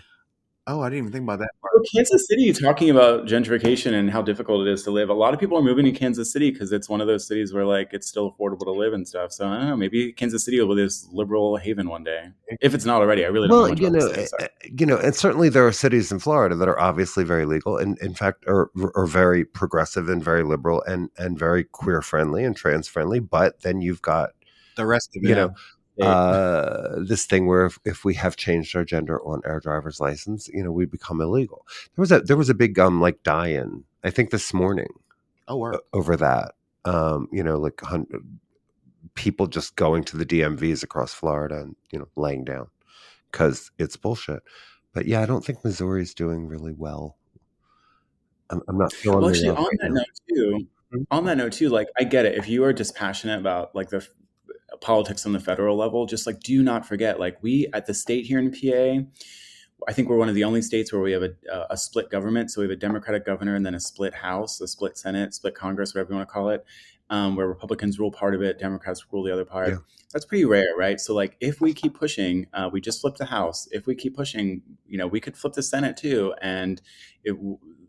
Oh, I didn't even think about that. Kansas City, talking about gentrification and how difficult it is to live. A lot of people are moving to Kansas City because it's one of those cities where it's still affordable to live and stuff. So I don't know, maybe Kansas City will be this liberal haven one day. If it's not already, I really don't know much about the city, and certainly there are cities in Florida that are obviously very legal and in fact are very progressive and very liberal and very queer friendly and trans friendly. But then you've got the rest of it. This thing where if we have changed our gender on our driver's license, we become illegal. There was a big die-in, I think this morning. Over that. People just going to the DMVs across Florida and laying down because it's bullshit. But yeah, I don't think Missouri's doing really well. I'm not feeling. Well, actually, on that note too, I get it. If you are dispassionate about the politics on the federal level, just do not forget, we at the state here in PA, I think we're one of the only states where we have a split government. So we have a Democratic governor and then a split House, a split Senate, split Congress, whatever you want to call it, where Republicans rule part of it, Democrats rule the other part. Yeah. That's pretty rare, right? So if we keep pushing, we just flipped the House. If we keep pushing, we could flip the Senate too. And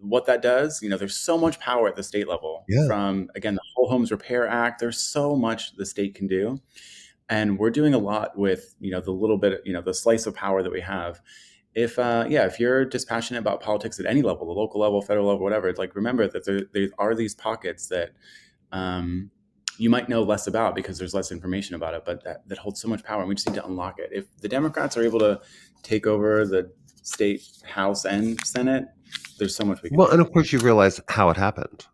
what that does, there's so much power at the state level from, again, the Whole Homes Repair Act. There's so much the state can do. And we're doing a lot with, the little bit, the slice of power that we have. If you're dispassionate about politics at any level, the local level, federal level, whatever, remember that there are these pockets that you might know less about because there's less information about it, but that holds so much power and we just need to unlock it. If the Democrats are able to take over the state House and Senate, there's so much we can do. And of course you realize how it happened.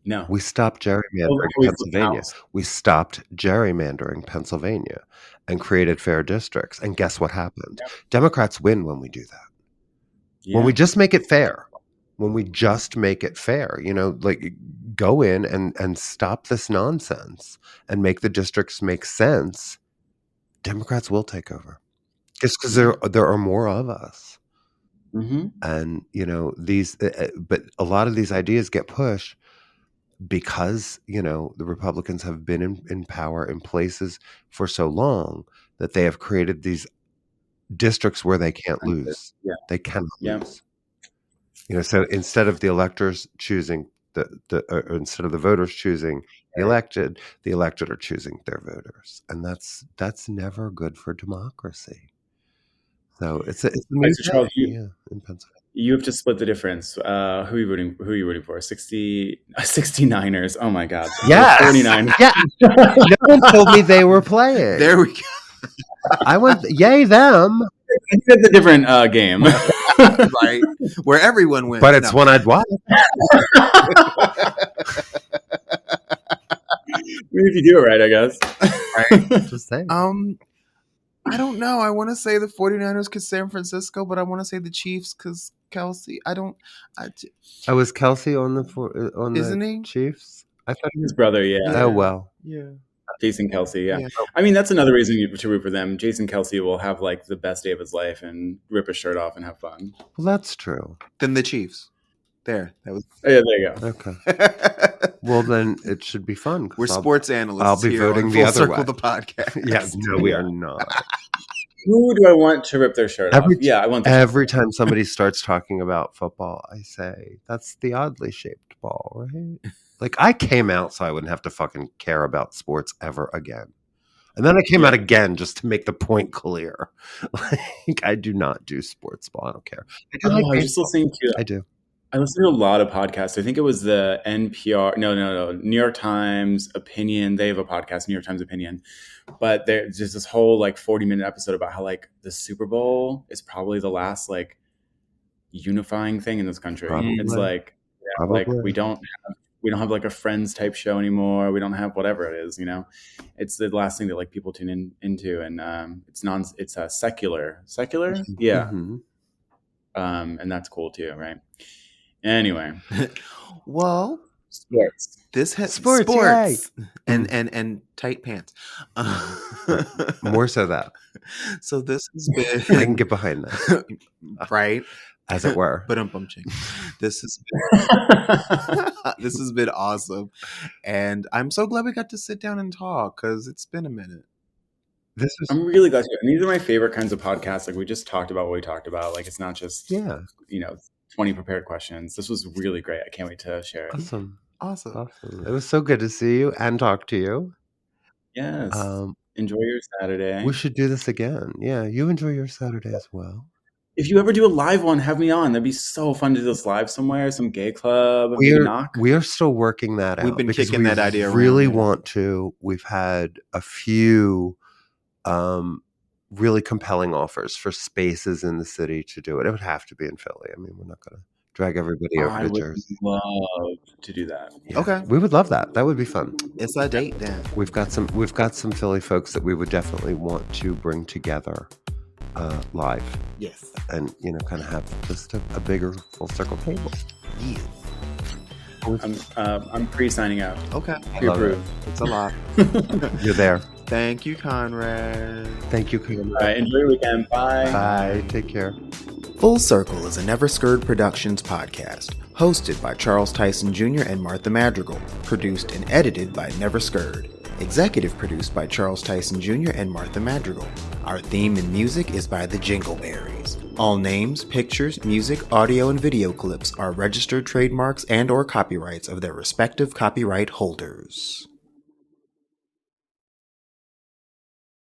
No. We stopped gerrymandering Pennsylvania. We stopped gerrymandering Pennsylvania and created fair districts. And guess what happened? Yeah. Democrats win when we do that. Yeah. When we just make it fair. When we just make it fair, go in and stop this nonsense and make the districts make sense. Democrats will take over. Just because there are more of us. And, but a lot of these ideas get pushed because, the Republicans have been in power in places for so long that they have created these districts where they can't lose. Yeah. They cannot lose. So instead of the electors choosing instead of the voters choosing the elected are choosing their voters, and that's never good for democracy. So it's a new Charles, in Pennsylvania. You have to split the difference. Who are you rooting for? 69ers. Oh my God. Yes. 49ers. Yeah. No one told me they were playing. There we go. I went, yay them. It's a different game. Right. Where everyone wins. But it's one I'd watch. Maybe if you do it right, I guess. Right. Just saying. I don't know. I want to say the 49ers because San Francisco, but I want to say the Chiefs because Kelsey. Was Kelsey on Isn't the he? Chiefs? I thought his brother, yeah. Oh, well. Yeah. Jason Kelsey, yeah. I mean, that's another reason to root for them. Jason Kelsey will have like the best day of his life and rip his shirt off and have fun. Well, that's true. Then the Chiefs. There. That was. Yeah, there you go. Okay. Well, then it should be fun. We're sports analysts. I'll be voting the other way. The podcast. Yeah, no, we are not. Who do I want to rip their shirt off? Yeah, I want. Every time somebody starts talking about football, I say that's the oddly shaped ball, right? Like I came out so I wouldn't have to fucking care about sports ever again. And then I came out again just to make the point clear. Like I do not do sports ball. I don't care. I was just listening to. I do. I listen to a lot of podcasts. I think it was the NPR. No. New York Times Opinion. They have a podcast, New York Times Opinion. But there's just this whole like 40-minute episode about how like the Super Bowl is probably the last like unifying thing in this country. Probably. It's like like we don't have like a Friends type show anymore. We don't have whatever it is, It's the last thing that like people tune into, and it's secular. Yeah. Mm-hmm. And that's cool too, right? Anyway, well, sports. This has sports. And tight pants. More so that. So this has been. I can get behind that, right? As it were. But I'm bumching. This has been awesome, and I'm so glad we got to sit down and talk because it's been a minute. I'm really glad to. And these are my favorite kinds of podcasts. Like we just talked about what we talked about. Like it's not just 20 prepared questions. This was really great. I can't wait to share it. Awesome. It was so good to see you and talk to you. Yes. Enjoy your Saturday. We should do this again. Yeah, you enjoy your Saturday as well. If you ever do a live one, have me on. That'd be so fun to do this live somewhere, some gay club. We are still working that out. We've been kicking that idea around. Really want to. We've had a few really compelling offers for spaces in the city to do it. It would have to be in Philly. I mean, we're not going to drag everybody over to Jersey. I would love to do that. Yeah. Okay, we would love that. That would be fun. It's a date then. We've got some Philly folks that we would definitely want to bring together live. Yes, and kind of have just a bigger full circle table. Yes. I'm pre-signing out. Okay, you approve. It's a lot. You're there. Thank you, Conrad. Thank you, Conrad. All right, enjoy your weekend. Bye. Bye. Take care. Full Circle is a Never Scared Productions podcast, hosted by Charles Tyson Jr. and Martha Madrigal, produced and edited by Never Scared, executive produced by Charles Tyson Jr. and Martha Madrigal. Our theme and music is by the Jingleberries. All names, pictures, music, audio, and video clips are registered trademarks and/or copyrights of their respective copyright holders.